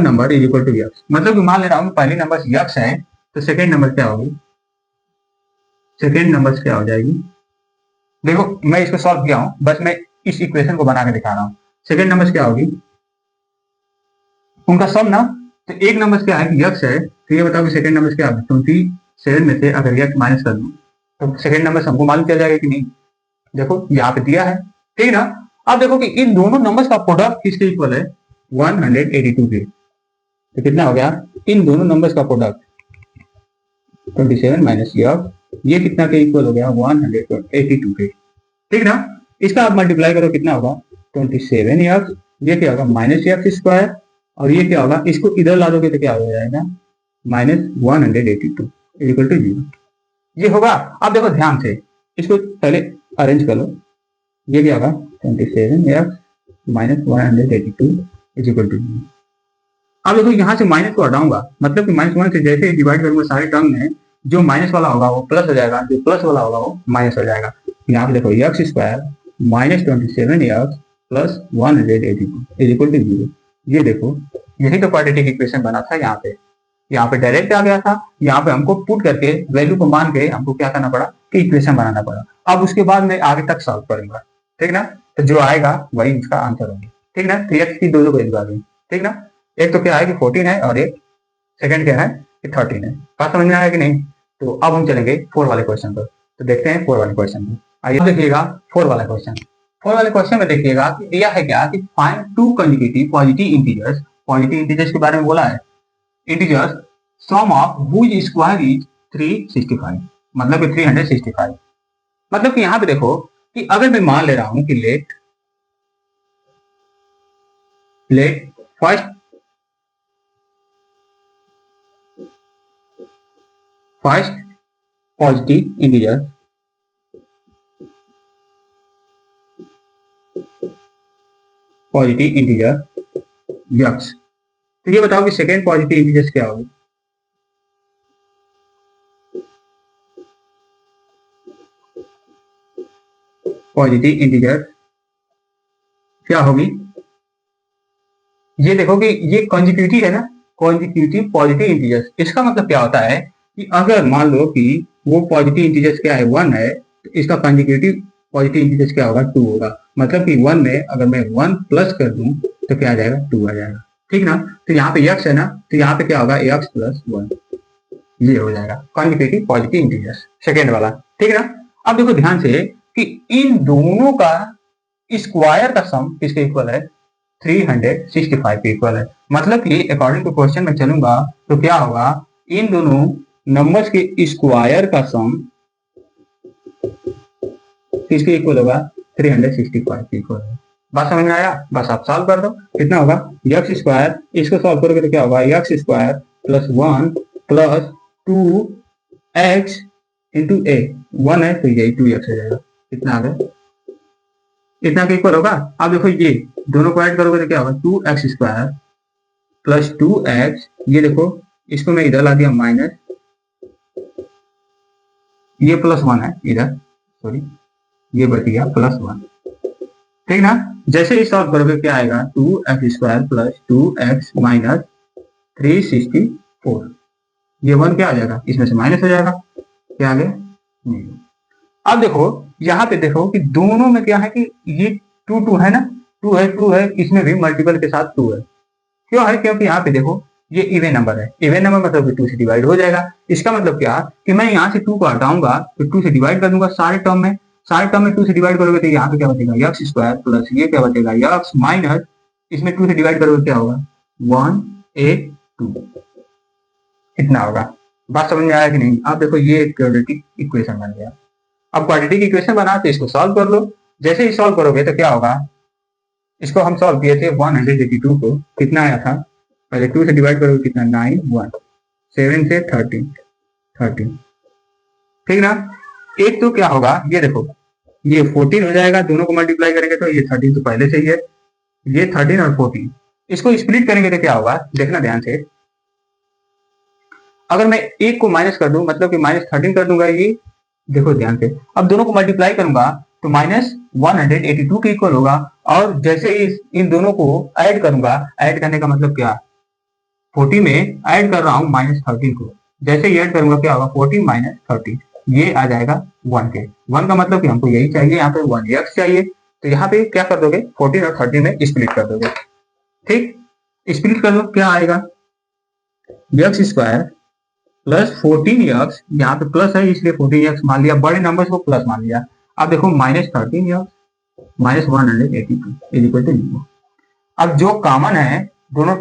number is equal to x, मतलब कि मान ले रहा हूं पहली नंबर यक्स है, तो सेकेंड नंबर क्या होगी, सेकेंड नंबर क्या हो जाएगी, देखो मैं इसको सॉल्व किया हूं, बस मैं इस इक्वेशन को बना के दिखा रहा हूं। सेकेंड नंबर क्या होगी, उनका सम ना, तो एक नंबर क्या है, यक्स है, तो ये बताओ कि सेकेंड नंबर क्या है, 27 में से अगर यक्स माइनस कर दूं तो सेकेंड नंबर हमको मालूम चल जाएगा कि नहीं, देखो यहाँ पे दिया है, ठीक ना। अब देखो कि इन दोनों नंबर्स का प्रोडक्ट किसके इक्वल है, 182 के, तो कितना हो गया, इन दोनों नंबर्स का प्रोडक्ट 27 माइनस ये कितना के इक्वल हो गया, 182 के, ठीक ना। इसका आप मल्टीप्लाई करो कितना होगा, 27 यक्स, ये क्या होगा माइनस यक्स स्क्वायर, और ये क्या होगा, इसको इधर ला दोगे तो क्या हो जाएगा, माइनस 182 इक्वल टू 0, ये होगा। अब देखो ध्यान से इसको पहले अरेंज कर लो, ये क्या होगा 27 x minus 182 is equal to 0। अब देखो यहाँ से माइनस को हटाऊंगा, मतलब कि माइनस 1 से जैसे ही डिवाइड करूंगा सारे टर्म में, जो माइनस वाला होगा वो प्लस हो जाएगा, जो प्लस वाला होगा वो माइनस हो जाएगा। यहाँ पे देखो x square minus 27 x plus 182 is equal to 0। ये देखो यही तो क्वाड्रेटिक इक्वेशन बना था, यहाँ पे डायरेक्ट आ गया था, यहाँ पे हमको पुट करके वैल्यू को मान के हमको क्या करना पड़ा कि इक्वेशन बनाना पड़ा। अब उसके बाद मैं आगे तक सॉल्व करूंगा, ठीक ना, तो जो आएगा वही इसका आंसर होगा, ठीक ना। तो एक्स की दो वैल्यू आ गई, ठीक ना। एक तो क्या है कि 14 है और एक सेकंड क्या है कि 13 है। बात समझ में आया कि नहीं। तो अब हम चलेंगे 4 वाले क्वेश्चन पर, तो देखते हैं 4 वाले क्वेश्चन को। आइए देखिएगा 4 वाला क्वेश्चन। 4 वाले क्वेश्चन में देखिएगा कि दिया है क्या कि find two consecutive positive integers के बारे में बोला है, integers sum of which square is 365, मतलब कि 365। मतलब कि यहाँ पे देखो कि अगर मैं मान ले रहा हूं कि let first positive integer x, तो ये बताओ कि सेकेंड पॉजिटिव इंटीजर्स क्या होगी। पॉजिटिव इंटीजर क्या होगी, ये देखो कि ये कॉन्जिक्यूटिव है ना, कॉन्जिक्यूटिव पॉजिटिव इंटीजर्स। इसका मतलब क्या होता है कि अगर मान लो कि वो पॉजिटिव इंटीजर्स क्या है 1 है, तो इसका कॉन्जिक्यूटिव पॉजिटिव इंटीजर्स क्या होगा 2 होगा। मतलब कि 1 में अगर मैं 1 प्लस कर दूं तो क्या आ जाएगा 2 आ जाएगा, ठीक ना। तो यहाँ पे x है ना, तो यहाँ पे क्या होगा x प्लस 1, ये हो जाएगा कॉन्जिक्यूटिव पॉजिटिव इंटीजर्स सेकेंड वाला, ठीक ना। अब देखो ध्यान से कि इन दोनों का स्क्वायर का सम किसके इक्वल है, 365 के इक्वल है। मतलब कि अकॉर्डिंग टू क्वेश्चन में चलूंगा तो क्या होगा, इन दोनों नंबर्स के स्क्वायर का सम किसके इक्वल होगा, 365 के इक्वल है। बात समझ में आया? बस आप सॉल्व कर दो, कितना होगा एक्स स्क्वायर, इसको सॉल्व करोगे तो क्या होगा, एक्स स्क्वायर प्लस 1 प्लस 2x इंटू ए, 1 है तो ये 2x हो जाएगा। कितना आ गया, इतना के इक्वल होगा। अब देखो ये दोनों को ऐड करोगे तो क्या होगा, 2x स्क्वायर प्लस 2x, ये देखो इसको मैं इधर ला दिया माइनस, ये प्लस 1 है इधर, सॉरी ये बच गया प्लस 1, ठीक ना। जैसे ही सॉल्व करोगे क्या आएगा, 2x square plus 2x minus 364, ये 1 क्या आ जाएगा, इसमें से माइनस हो जाएगा, क्या आ गया नहीं। अब देखो यहाँ पे देखो कि दोनों में क्या है कि ये 2 है ना, 2 है, इसमें भी मल्टीपल के साथ 2 है। क्यों है, क्योंकि यहाँ पे देखो ये इवन नंबर है, इवन नंबर मतलब कि 2 से डिवाइड हो जाएगा। इसका मतलब क्या कि मैं यहाँ से 2 को हटाऊंगा तो 2 से डिवाइड कर दूंगा सारे टर्म में, 2 से डिवाइड करोगे तो यहाँ पे क्या बचेगा, एक्स स्क्वायर प्लस ये क्या बचेगा एक्स माइनस, इसमें 2 से डिवाइड करोगे क्या होगा 182, इतना होगा। बात समझ में आया कि नहीं? अब देखो ये क्वाड्रेटिक इक्वेशन बन गया। अब क्वाड्रेटिक इक्वेशन बना तो इसको सॉल्व कर लो। जैसे ही सॉल्व करोगे तो क्या होगा, इसको हम सॉल्व किए थे 182 को, कितना आया था, पहले 2 से डिवाइड करोगे कितना 9 1, 7 से 13, ठीक ना। एक तो क्या होगा, ये देखो ये 14 हो जाएगा, दोनों को मल्टीप्लाई करेंगे तो ये 13 तो पहले से ही है, ये 13 और 14 इसको स्प्लिट करेंगे तो क्या होगा, देखना ध्यान से। अगर मैं एक को माइनस कर दूं मतलब कि -13 कर दूंगा, ये देखो ध्यान से। अब दोनों को मल्टीप्लाई करूंगा तो -182 के इक्वल होगा, और जैसे ही इन दोनों को ऐड करूंगा, ऐड करने का मतलब क्या, 40 में ऐड कर रहा हूं -13 को, जैसे ही ऐड करूंगा क्या होगा 14 माइनस 13, ये आ जाएगा 1 के। 1 का मतलब कि हमको यही चाहिए, यहाँ पे 1x चाहिए, तो यहाँ पे क्या कर दोगे 14 और 13 में स्प्लिट कर दोगे, ठीक। स्प्लिट कर दो, क्या आएगा एक्स स्क्वायर प्लस 14x, यहाँ पे प्लस है इसलिए 14x मान लिया, बड़े नंबर्स को प्लस मान लिया। अब देखो -13x minus 182 is equal to 0। अब जो कॉमन है, दोनों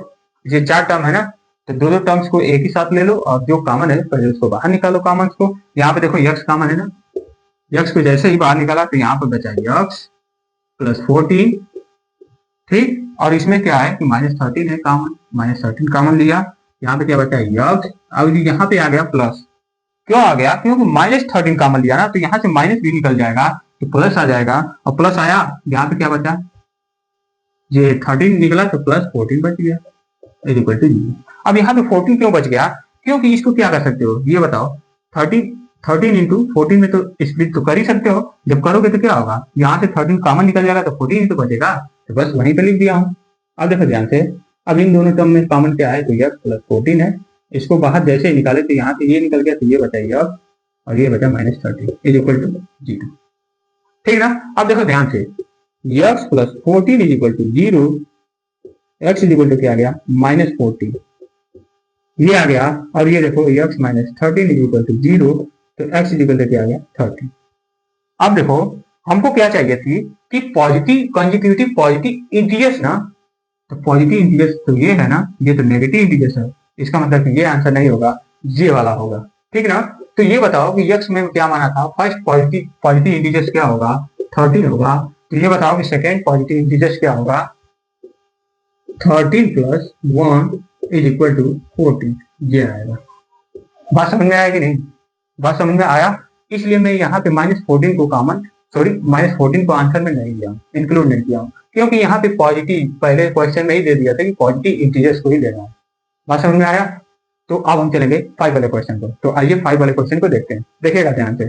ये 4 टर्म है ना, तो दोनों टर्म्स को एक ही साथ ले लो और जो कॉमन है पहले उसको बाहर निकालो कॉमन को। यहाँ पे देखो x कॉमन है ना, x को जैसे ही बाहर निकाला तो यहाँ पे बचा x प्लस 14, ठीक। और इसमें क्या है कि -13 है कॉमन, -13 कॉमन लिया, यहाँ पे क्या बचा x, अब यहाँ पे आ गया प्लस। क्यों आ गया, क्योंकि -13 कॉमन लिया ना, तो यहाँ से माइनस भी निकल जाएगा तो प्लस आ जाएगा, और प्लस आया यहाँ पे क्या बचा, ये 13 निकला तो प्लस 14 बच गया इज इक्वल टू 0। अब यहाँ पे 14 क्यों बच गया, क्योंकि इसको क्या कर सकते हो ये बताओ, 13 इंटू 14 में तो स्प्लिट तो कर ही सकते हो, जब करोगे तो क्या होगा, यहाँ से 13 कॉमन निकल जाएगा तो 14 ही तो बचेगा, तो बस वहीं पे लिख दिया हूँ। अब देखो ध्यान से, अब इन दोनों टर्म में कॉमन क्या है, तो x प्लस 14 है, इसको बाहर जैसे ही निकाले तो यहाँ से ये निकल गया तो ये बचा x और ये बचा -13 इज इक्वल टू 0, ठीक ना। अब देखो ध्यान से, x plus 14 is equal to 0, x is equal to क्या आ गया -14, ये आ गया, और ये देखो x minus 13 is equal to 0, तो x इज इक्वल टू क्या आ गया 30। अब देखो हमको क्या चाहिए थी कि पॉजिटिव कंसेक्यूटिव पॉजिटिव इंटीजर्स ना, तो पॉजिटिव इंटीजर्स तो ये है ना, ये तो नेगेटिव इंटीजर्स है, इसका मतलब कि ये आंसर नहीं होगा, ये वाला होगा, ठीक ना। तो ये बताओ कि x में क्या माना था, फर्स्ट पॉजिटिव इंटीजर्स क्या होगा 13 होगा, तो ये बताओ कि सेकेंड पॉजिटिव इंटीजर्स क्या होगा 13 प्लस 1 इज इक्वल टू 14, ये आएगा। बात समझ में आया कि नहीं, बात समझ में आया। इसलिए मैं यहाँ पे -14 को कॉमन, सॉरी -14 को आंसर में नहीं लिया, इंक्लूड नहीं किया, क्योंकि यहाँ पे पॉजिटिव पहले क्वेश्चन में ही दे दिया था कि पॉजिटिव इंटीजर्स को ही लेना है। बात समझ में आया। तो अब हम चलेंगे 5 वाले क्वेश्चन को, तो आइए 5 वाले क्वेश्चन को देखते हैं, देखिएगा ध्यान से।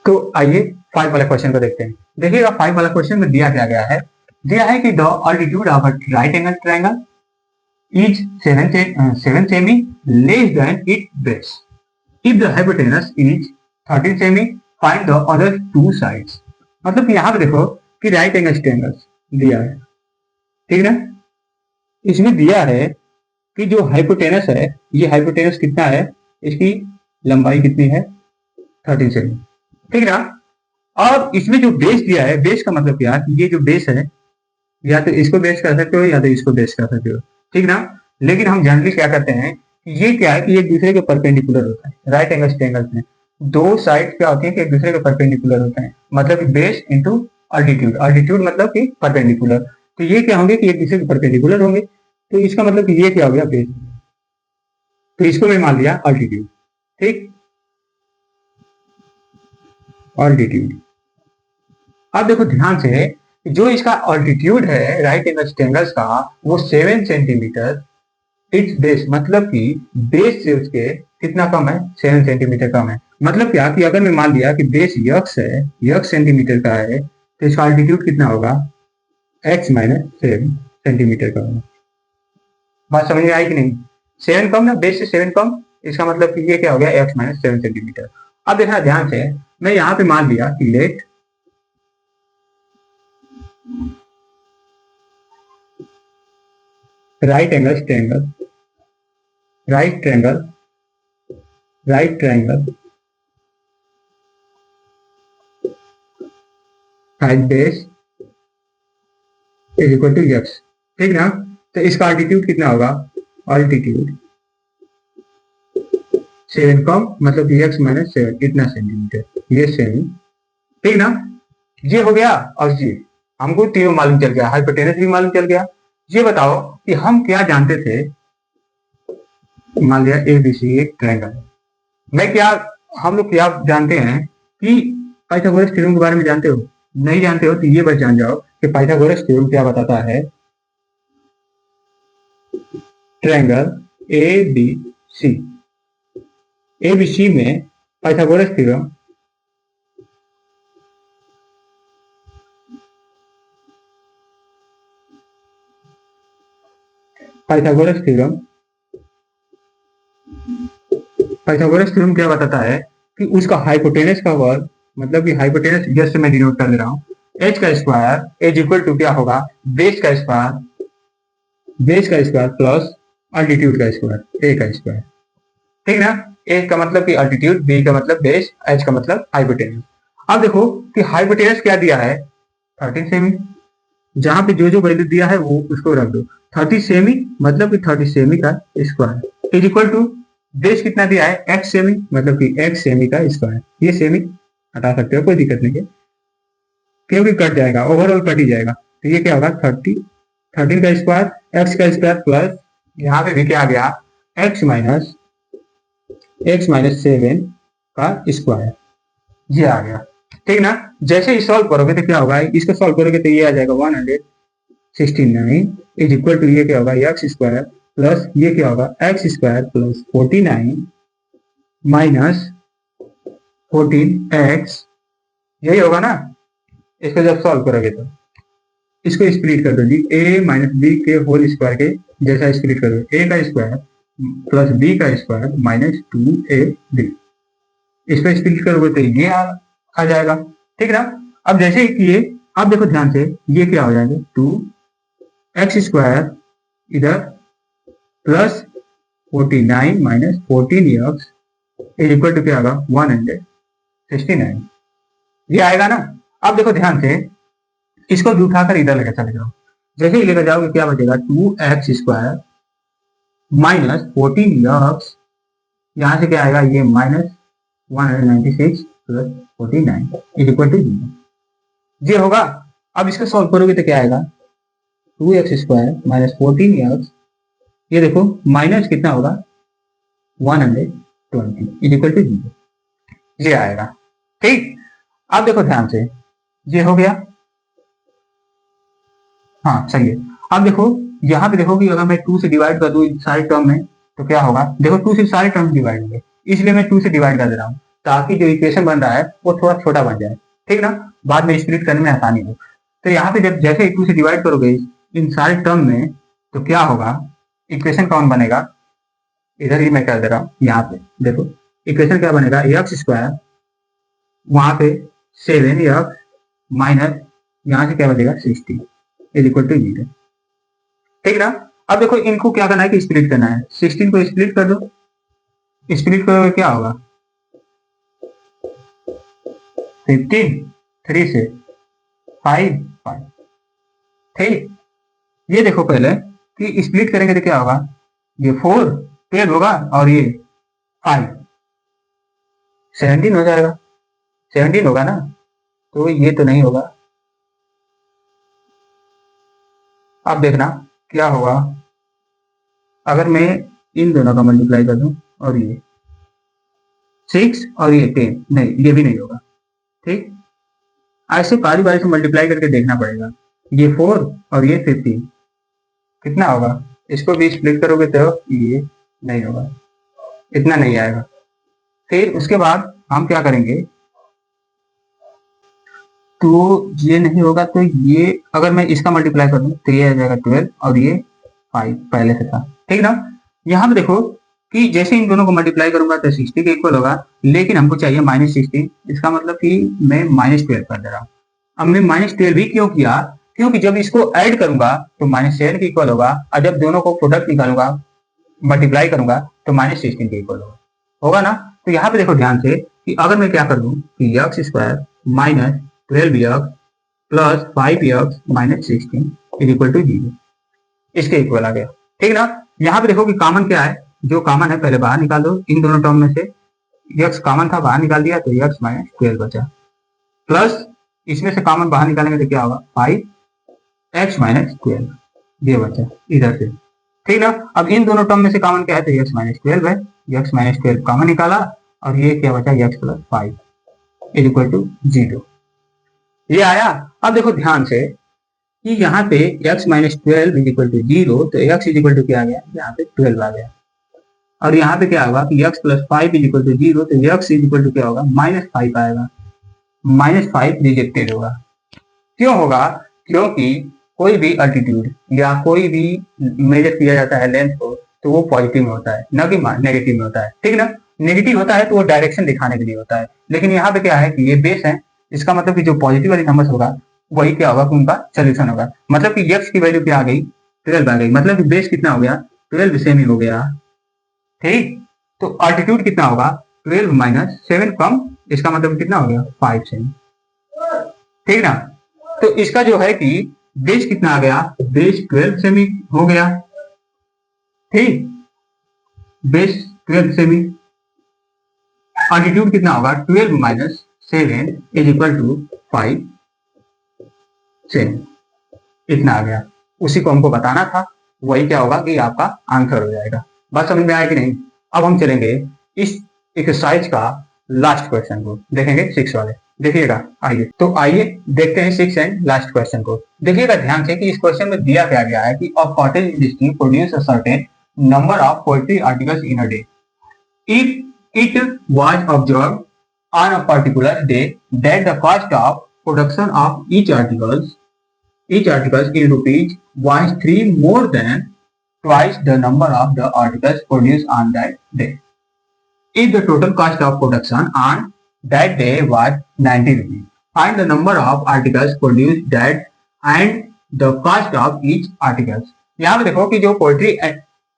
तो आइए 5 वाले क्वेश्चन को देखते हैं, देखिएगा 5 वाला क्वेश्चन में दिया क्या गया है, दिया है कि the altitude of a right angle triangle is 7 semi less than its base. If the hypotenuse is 13 semi, find the other two sides. मतलब कि यहाँ पे देखो कि राइट एंगल ट्रायंगल्स दिया है, ठीक है। इसमें दिया है कि जो हाइपोटेनस है, ये हाइपोटेनस कितना है, इसकी लंबाई कितनी है 13 सेमी, ठीक है ना। अब इसमें जो बेस दिया है, बेस का मतलब क्या, ये जो बेस है या तो इसको बेस कर सकते हो या तो इसको बेस कर सकते हो, ठीक ना। लेकिन हम जनरली क्या करते हैं, ये क्या है कि एक दूसरे के परपेंडिकुलर होता है, राइट एंगल ट्रायंगल्स में दो साइड क्या होती है कि एक दूसरे के परपेंडिकुलर होते हैं, मतलब बेस इंटू अल्टीट्यूड, अल्टीट्यूड मतलब कि परपेंडिकुलर, तो ये क्या होंगे कि एक दूसरे के परपेंडिकुलर होंगे, तो इसका मतलब कि ये क्या हो गया, बेस, तो इसको मैं मान लिया अल्टीट्यूड, ठीक, अल्टीट्यूड। अब देखो ध्यान से, जो इसका ऑल्टीट्यूड है राइट एंगल ट्रायंगल्स का वो 7 सेंटीमीटर, इट्स बेस मतलब कि बेस से उसके कितना कम है, 7 सेंटीमीटर कम है। मतलब क्या कि अगर मैं मान लिया कि बेस यक्स है, यक्स सेंटीमीटर का है, तो इसका ऑल्टीट्यूड कितना होगा, एक्स माइनस 7 सेंटीमीटर का होगा। बात समझ में आई कि नहीं, 7 कम ना, बेस से 7 कम, इसका मतलब कि ये क्या हो गया, एक्स माइनस 7 सेंटीमीटर। अब देखना ध्यान से, मैं यहाँ पे मान लिया कि let right angle triangle, right triangle, right triangle has base is equal to x, ठीक ना। तो इसका अल्टीट्यूड कितना होगा, अल्टीट्यूड 7 कम मतलब एक्स माइनस 7 कितना सेंटीमीटर, ये सेमी, ठीक ना। ये हो गया, और ये हमको तीनों मालूम चल गया, हाइपोटेनस भी मालूम चल गया। ये बताओ कि हम क्या जानते थे, मान लिया ए बी सी एक ट्रायंगल है, मैं क्या, हम लोग क्या जानते हैं कि पाइथागोरस थ्योरम के बारे में जानते हो, नहीं जानते हो तो ये बस जान जाओ कि पाइथागोरस थ्योरम क्या बताता है, triangle A B C, A B C में Pythagoras theorem, Pythagoras theorem, Pythagoras theorem क्या बताता है कि उसका हाइपोटेनस का वर्ग, मतलब कि हाइपोटेनस जस्ट मैं डिनोट कर दे रहा हूँ, एच का स्क्वायर इज इक्वल टू क्या होगा, बेस का स्क्वायर, बेस का स्क्वायर प्लस अल्टीट्यूड का स्क्वायर, ए का स्क्वायर, ठीक ना। ए का मतलब कि अल्टीट्यूड, बी का मतलब बेस, एच का मतलब हाइपोटेनस। अब देखो कि हाइपोटेनस क्या दिया है, 13 सेमी, जहां पे जो जो वैल्यू दिया है वो उसको रख दो, 30 सेमी मतलब कि 30 सेमी का square is equal to base कितना दिया है, एक्स सेमी मतलब कि एक्स सेमी का स्क्वायर, ये सेमी हटा सकते हो कोई दिक्कत नहीं है, क्योंकि कट जाएगा, ओवरऑल कट ही जाएगा, तो ये क्या होगा 13 का स्क्वायर, एक्स का स्क्वायर प्लस यहाँ पे भी क्या आ गया, एक्स माइनस 7 का स्क्वायर, ये आ गया, ठीक ना। जैसे ही सॉल्व करोगे तो क्या होगा, इसको सॉल्व करोगे तो ये आ जाएगा 169 इज इक्वल टू ये क्या होगा, एक्स स्क्वायर प्लस ये क्या होगा, X square plus 49 minus 14x, यही होगा ना। इसको जब सॉल्व करोगे तो इसको स्प्लिट कर दो जी, a माइनस बी के होल स्क्वायर के जैसा स्प्लिट कर दो, a का स्क्वायर प्लस b का स्क्वायर माइनस 2ab, इस पर स्प्लिट करोगे तो ये आ जाएगा, ठीक ना। अब जैसे ही किए, अब देखो ध्यान से, ये क्या हो जाएगा, 2x स्क्वायर इधर plus 49 minus 14x is equal to क्या होगा, 169, ये आएगा ना। अब देखो ध्यान से, इसको भी उठाकर इधर लेकर चले जाओ, जैसे ही लेकर जाओगे क्या बचेगा, 2x स्क्वायर माइनस 14x, यहां से क्या आएगा, ये minus 196 plus 49 is equal to 0, ये होगा। अब इसको सॉल्व करोगे तो क्या आएगा, 2x स्क्वायर माइनस 14x, ये देखो माइनस कितना होगा, 120 इज इक्वल टू 0, ये आएगा, ठीक। अब देखो ध्यान से, ये हो गया, हाँ सही है। अब देखो यहाँ पे देखो कि अगर मैं 2 से डिवाइड कर दूं सारे टर्म में तो क्या होगा, देखो 2 से सारे टर्म डिवाइड होंगे, इसलिए मैं 2 से डिवाइड कर दे रहा हूँ ताकि जो इक्वेशन बन रहा है वो थोड़ा छोटा बन जाए, ठीक ना, बाद में स्प्लिट करने में आसानी हो। तो यहाँ पे जब जैसे 2 से डिवाइड करोगे इन सारे टर्म में तो क्या होगा, इक्वेशन कौन बनेगा, इधर ही मैं कर दे रहा हूँ, यहाँ पे देखो इक्वेशन क्या बनेगा, एक्स स्क्वायर वहां पे 7x माइनस यहाँ से क्या बनेगा 60 इज इक्वल टू 0, ठीक ना। अब देखो इनको क्या करना है कि स्प्लिट करना है, 16 को स्प्लिट कर दो, स्प्लिट करोगे क्या होगा 15 3 से 5 5। ठीक, ये देखो पहले कि स्प्लिट करेंगे तो क्या होगा, ये 4 12 होगा और ये 5 17 हो जाएगा, 17 होगा ना, तो ये तो नहीं होगा। अब देखना क्या होगा अगर मैं इन दोनों का मल्टीप्लाई कर दूं, और ये 6 और ये 10, नहीं ये भी नहीं होगा। ठीक, ऐसे बारी बारी से मल्टीप्लाई करके देखना पड़ेगा। ये 4 और ये 15 कितना होगा, इसको भी स्प्लिट करोगे तो ये नहीं होगा, इतना नहीं आएगा। फिर उसके बाद हम क्या करेंगे, तो ये नहीं होगा, तो ये अगर मैं इसका मल्टीप्लाई कर दूं तो ये आ जाएगा 12 और ये 5 पहले से था। ठीक ना, यहाँ पे देखो कि जैसे इन दोनों को मल्टीप्लाई करूंगा तो 60 के इक्वल होगा, लेकिन हमको चाहिए -16, इसका मतलब कि मैं -12 कर दे रहा हूँ। अब मैं -12 भी क्यों किया, क्योंकि जब इसको ऐड करूंगा तो -7 के इक्वल होगा, और जब दोनों को प्रोडक्ट निकालूंगा मल्टीप्लाई करूंगा तो -16 के इक्वल होगा ना। तो यहाँ पे देखो ध्यान से कि अगर मैं क्या कर दूं कि x square minus 12x plus 5x minus 16 is equal to 0, इसके इक्वल आ गया। ठीक ना, यहाँ पे देखो कि कॉमन क्या है, जो कॉमन है पहले बाहर निकाल दो, इन दोनों टर्म में से x कॉमन था बाहर निकाल दिया तो x माइनस 12 बचा, प्लस इसमें से कॉमन बाहर निकालेंगे तो क्या होगा 5x माइनस 12, ये बचा इधर से। ठीक ना, अब इन दोनों टर्म में से कॉमन क्या है तो x माइनस 12 है, x माइनस 12 कॉमन निकाला और ये क्या बचा x plus 5 is equal to 0, ये आया। अब देखो ध्यान से कि यहाँ पे x minus 12 is equal to 0, तो x इज इक्वल टू क्या आ गया, यहाँ पे 12 आ गया, और यहाँ पे क्या होगा कि x plus 5 is equal to 0, तो x इज इक्वल टू क्या होगा -5 आएगा, -5 रिजेक्टेड होगा। क्यों होगा, क्योंकि कोई भी अल्टीट्यूड या कोई भी मेजर किया जाता है लेंथ को तो वो पॉजिटिव में होता है, न कि नेगेटिव में होता है। ठीक ना, नेगेटिव होता है तो वो डायरेक्शन दिखाने के लिए होता है, लेकिन यहाँ पे क्या है कि ये बेस है, इसका मतलब कि जो पॉजिटिव वाली नंबर होगा वही क्या होगा कि उनका सोल्यूशन होगा। मतलब कि x की वैल्यू क्या आ गई 12 आ गई, मतलब कि बेस कितना हो गया 12 सेमी हो गया। ठीक, तो अल्टीट्यूड कितना होगा 12 माइनस 7 कम, इसका मतलब कितना हो गया 5 सेमी। ठीक ना, तो इसका जो है कि बेस कितना आ गया, बेस 12 सेमी हो गया। ठीक, बेस 12 सेमी, अल्टीट्यूड कितना होगा 12 minus 7 is equal to 5 cm, इतना आ गया। उसी को हमको बताना था, वही क्या होगा कि आपका आंसर हो जाएगा। बात समझ में आया कि नहीं। अब हम चलेंगे इस एक्सरसाइज का लास्ट क्वेश्चन को देखेंगे, 6 वाले, देखिएगा। आइए तो आइए देखते हैं 6 एंड लास्ट क्वेश्चन को। देखिएगा ध्यान से कि इस क्वेश्चन में दिया क्या गया है कि a cottage industry produce a certain number of poultry articles in a day, if it was observed on a particular day that the cost of production of each articles in rupees was 3 more than twice the number of the articles produced on that day. If the total cost of production on that day was 90 rupees, find the number of articles produced that and the cost of each articles. यहाँ पे देखो कि जो poultry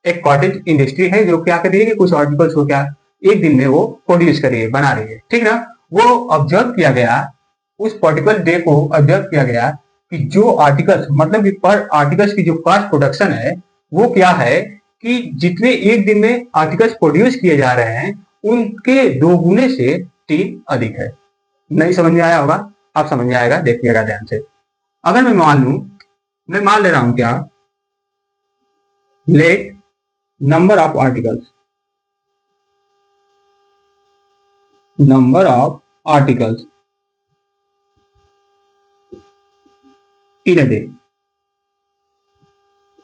एक cottage industry है जो क्या कर रही है कि कुछ आर्टिकल्स को क्या एक दिन में वो प्रोड्यूस कर रही है, बना रही है। ठीक ना, वो ऑब्जर्व किया गया, उस पर्टिकुलर डे को ऑब्जर्व किया गया कि जो आर्टिकल्स मतलब कि पर आर्टिकल्स की जो कॉस्ट प्रोडक्शन है वो क्या है कि जितने एक दिन में आर्टिकल्स प्रोड्यूस किए जा रहे हैं उनके 2 गुने से 3 अधिक है। नहीं समझ में आया होगा, आप समझ में आएगा, देखिएगा ध्यान से। अगर मैं मान ले रहा हूं क्या, let number of articles in a day,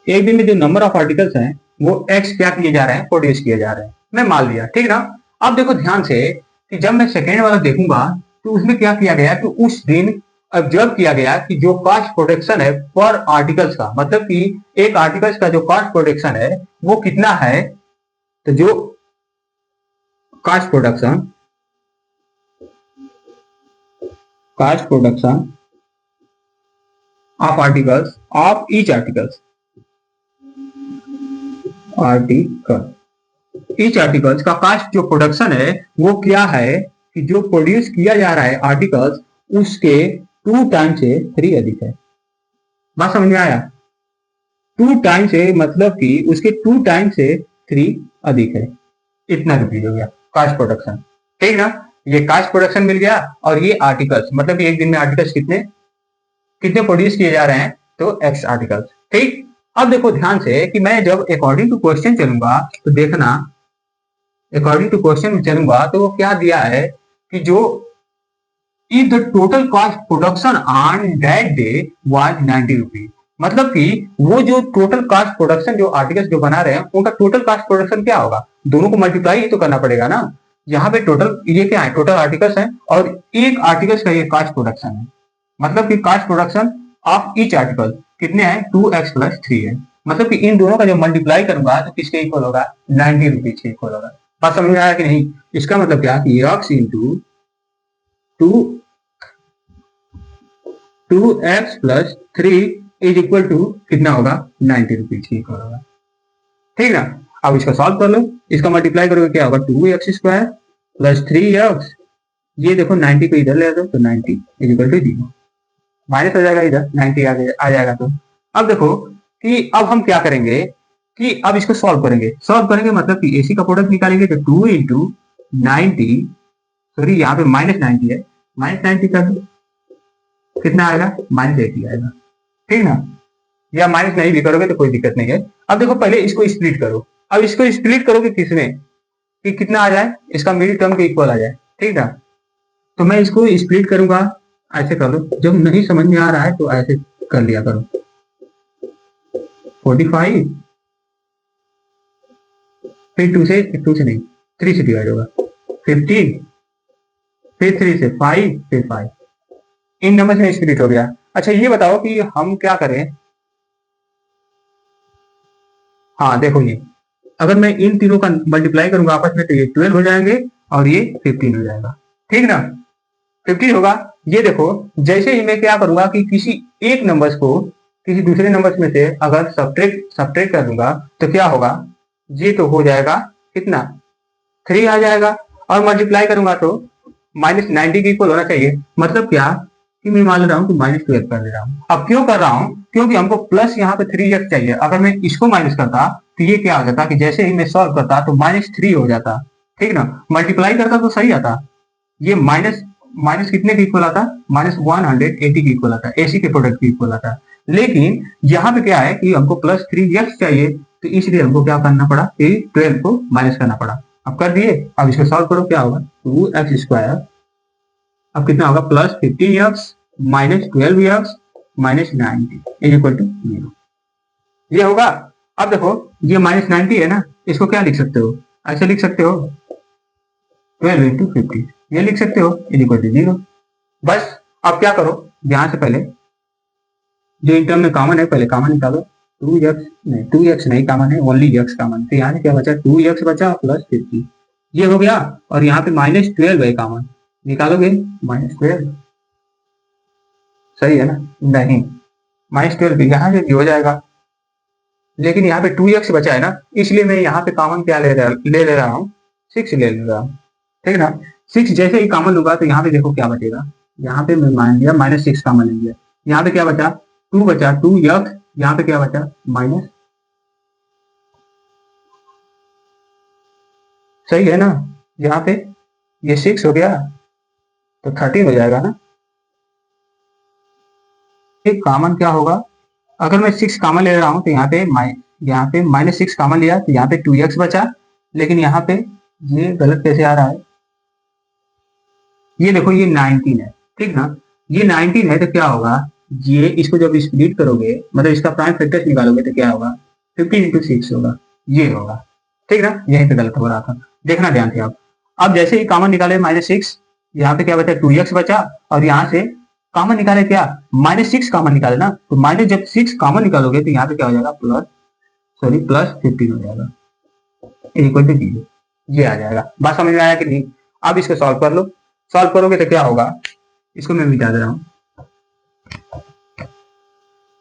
एक दिन में जो नंबर ऑफ आर्टिकल्स हैं वो x क्या किए जा रहे हैं, प्रोड्यूस किए जा रहे हैं, मैं मान लिया। ठीक ना, अब देखो ध्यान से कि जब मैं सेकेंड वाला देखूंगा तो उसमें क्या किया गया कि उस दिन ऑब्जर्व किया गया कि जो कॉस्ट प्रोडक्शन है पर आर्टिकल्स का, मतलब कि एक आर्टिकल्स का जो कॉस्ट प्रोडक्शन है वो कितना है, तो जो cost production of articles of each articles का कॉस्ट जो प्रोडक्शन है वो क्या है कि जो प्रोड्यूस किया जा रहा है आर्टिकल्स उसके 2 टाइम से 3 अधिक है। बात समझ में आया? 2 टाइम से मतलब कि उसके 2 टाइम से 3 अधिक है। इतना रिपीट हो गया कास्ट प्रोडक्शन, ठीक ना। ये कास्ट प्रोडक्शन मिल गया और ये आर्टिकल्स, मतलब एक दिन में आर्टिकल्स कितने कितने प्रोड्यूस किए जा रहे हैं, तो एक्स आर्टिकल्स, ठीक। अब देखो ध्यान से कि मैं जब अकॉर्डिंग टू क्वेश्चन चलूंगा तो देखना, अकॉर्डिंग टू क्वेश्चन में चलूंगा तो वो क्या दिया है कि जो if the total cost production on that day was 90 rupees, मतलब कि वो जो टोटल कास्ट प्रोडक्शन जो आर्टिकल्स जो बना रहे हैं उनका टोटल कास्ट प्रोडक्शन क्या होगा, दोनों को मल्टीप्लाई ही तो करना पड़ेगा ना। यहाँ पे टोटल ये क्या है, टोटल आर्टिकल्स है और एक आर्टिकल्स का ये कास्ट प्रोडक्शन है, मतलब कि cost production of each article कितने हैं, 2x प्लस 3 है। मतलब कि इन दोनों का जब मल्टीप्लाई करूंगा तो किसके इक्वल होगा, 90 रुपीज के इक्वल होगा। बात समझ में आया कि नहीं? इसका मतलब क्या कि x into 2x plus 3 is equal to कितना होगा, 90 रुपीज के इक्वल होगा, ठीक ना। अब इसको सॉल्व कर लो, इसका मल्टीप्लाई करोगे क्या होगा, 2x स्क्वायर प्लस 3x, ये देखो 90 को इधर ले दो तो 90 इज इक्वल टू 0, माइनस हो जाएगा इधर 90 आ जाएगा। तो अब देखो कि अब हम क्या करेंगे कि अब इसको सॉल्व करेंगे मतलब कि एसी का प्रोडक्ट निकालेंगे तो 2 इंटू 90, सॉरी यहाँ पे माइनस 90 है, माइनस 90 का कितना आएगा, माइनस 80 आएगा, ठीक ना। या माइनस नहीं भी करोगे तो कोई दिक्कत नहीं है। अब देखो पहले इसको स्प्लिट करो, अब इसको स्प्लिट करोगे किसमें कि कितना आ जाए, इसका मिडिल टर्म के इक्वल आ जाए, ठीक ना। तो मैं इसको स्प्लिट करूंगा, ऐसे कर लो, जब नहीं समझ में आ रहा है तो ऐसे कर लिया करो। 45 फिर 2 से नहीं 3 से डिवाइड होगा, 15 फिर 3 से 5 फिर 5, इन नंबर में स्प्लिट हो गया। अच्छा ये बताओ कि हम क्या करें, हाँ देखो ये अगर मैं इन तीनों का मल्टीप्लाई करूंगा आपस में तो ये 12 हो जाएंगे और ये 15 हो जाएगा, ठीक ना। 15 होगा। ये देखो जैसे ही मैं क्या करूंगा कि किसी एक नंबर्स को किसी दूसरे नंबर्स में से अगर सब्ट्रैक्ट कर दूंगा तो क्या होगा, ये तो हो जाएगा कितना, 3 आ जाएगा, और मल्टीप्लाई करूंगा तो -90 के इक्वल होना चाहिए। मतलब क्या कि मैं मान ले रहा हूँ कि -12 कर दे रहा हूँ। अब क्यों कर रहा हूँ, क्योंकि हमको प्लस यहाँ पे 3x चाहिए। अगर मैं इसको माइनस करता तो ये क्या हो जाता कि जैसे ही मैं सॉल्व करता तो -3 हो जाता, ठीक ना। मल्टीप्लाई करता तो सही आता, ये माइनस माइनस कितने के इक्वल आता, -180 के इक्वल आता, एसी के प्रोडक्ट के इक्वल आता। लेकिन यहाँ पे क्या है कि हमको प्लस 3x चाहिए, तो इसलिए हमको क्या करना पड़ा कि 12 को माइनस करना पड़ा। अब कर दिए, अब इसको सॉल्व करो, क्या होगा 2x स्क्वायर, अब कितना होगा plus 15x minus 12x minus 90 is equal to 0, ये होगा। अब देखो ये -90 है ना, इसको क्या लिख सकते हो, ऐसे लिख सकते हो 12 इंटू 50, ये लिख सकते हो इज इक्वल टू 0। बस अब क्या करो, ध्यान से पहले जो इन टर्म में कॉमन है पहले कॉमन निकालो, 2x नहीं कॉमन है, ओनली x कॉमन, तो यहाँ से क्या बचा 2x बचा प्लस 50, ये हो गया। और यहाँ पे -12 है कॉमन, निकालोगे -12, सही है ना, नहीं -12 यहाँ से भी हो जाएगा, लेकिन यहाँ पे 2x बचा है ना, इसलिए मैं यहाँ पे कॉमन क्या ले रहा हूँ 6 ले रहा हूँ, ठीक ना। 6 जैसे ही कॉमन लूंगा तो यहाँ पे देखो क्या बचेगा, यहाँ पे मैं मान लिया -6 कॉमन ले लिया, यहाँ पे क्या बचा 2 बचा 2x, यहाँ पे क्या बचा माइनस, सही है ना। यहाँ पे ये 6 हो गया तो 13 हो जाएगा ना। एक कॉमन क्या होगा, अगर मैं 6 कॉमन ले रहा हूँ तो यहाँ पे -6 कॉमन लिया तो यहाँ पे 2x बचा, लेकिन यहाँ पे ये गलत कैसे आ रहा है, ये देखो ये 19 है, ठीक ना। ये 19 है तो क्या होगा, ये इसको जब स्प्लिट करोगे मतलब इसका प्राइम फैक्टर्स निकालोगे तो क्या होगा 50 इंटू 6 होगा, ये होगा, ठीक ना। यहीं पे गलत हो रहा था, देखना ध्यान से आप। अब जैसे ही कॉमन निकाले -6, यहाँ पे क्या बचा 2x बचा, और यहाँ से कॉमन निकाले क्या -6 कॉमन निकाले ना, तो माइनस जब 6 कॉमन निकालोगे तो यहाँ पे क्या हो जाएगा प्लस 15 हो जाएगा इक्वल टू 0, ये आ जाएगा। बात समझ में आया कि नहीं? अब इसको सॉल्व कर लो, सॉल्व करोगे तो क्या होगा, इसको मैं मिटा दे रहा हूँ,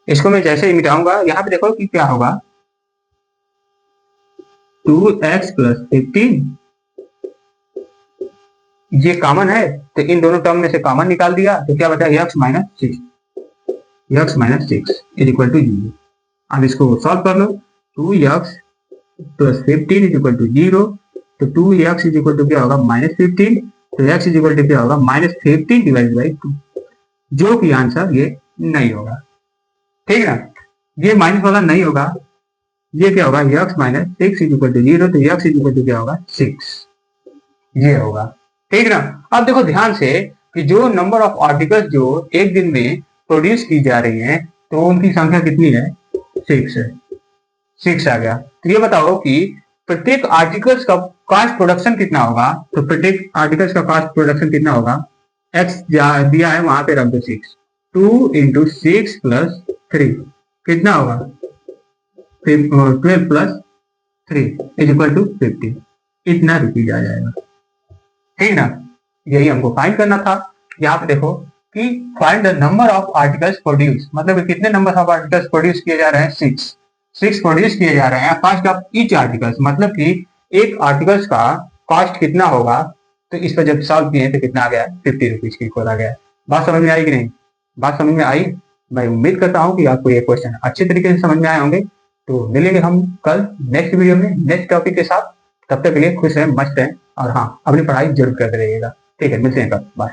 इसको मैं जैसे ही मिटाऊंगा यहाँ पे देखो कि क्या होगा 2x प्लस 15, ये कॉमन है तो इन दोनों टर्म में से कॉमन निकाल दिया तो क्या बचा x minus six is equal to 0। अब इसको सॉल्व कर लो। 2x plus 15 is equal to 0, तो 2x इज इक्वल टू क्या होगा -15, तो x इज इक्वल टू क्या होगा -15 डिवाइड बाई 2, जो कि आंसर ये नहीं होगा। ठीक है ना, ये माइनस वाला नहीं होगा, ये क्या होगा x minus 6 is equal to 0, तो x इज इक्वल टू क्या होगा 6, ये होगा। ठीक है ना। अब देखो ध्यान से कि जो नंबर ऑफ आर्टिकल्स जो एक दिन में प्रोड्यूस की जा रही हैं तो उनकी संख्या कितनी है 6 है। 6 आ गया। तो ये बताओ कि प्रत्येक आर्टिकल्स का कास्ट प्रोडक्शन कितना होगा, तो प्रत्येक आर्टिकल्स का कास्ट प्रोडक्शन कितना होगा, x दिया है वहां पे रख दो 6, 2 इंटू 6 प्लस 3 कितना होगा 12 प्लस 3 इज इक्वल टू 50, इतना रुपीज आ जाएगा। ठीक ना, यही हमको फाइंड करना था। यहाँ पे देखो कि find the number of articles produce, मतलब कितने नंबर ऑफ आर्टिकल्स प्रोड्यूस किए जा रहे हैं 6 प्रोड्यूस किए जा रहे हैं। कॉस्ट ऑफ ईच आर्टिकल्स, मतलब कि एक आर्टिकल्स का कॉस्ट कितना होगा, तो इस पर जब सॉल्व किए तो कितना आ गया 50 रुपीज की इक्वल आ गया। बात समझ में आई कि नहीं? बात समझ में आई। मैं उम्मीद करता हूँ कि आपको ये क्वेश्चन अच्छे तरीके से समझ में आए होंगे। तो मिलेंगे हम कल नेक्स्ट वीडियो में नेक्स्ट टॉपिक के साथ। तब तक के लिए खुश रहें, मस्त रहें और हाँ अपनी पढ़ाई जरूर करते रहिएगा। ठीक है, मिलते हैं कल, बाय।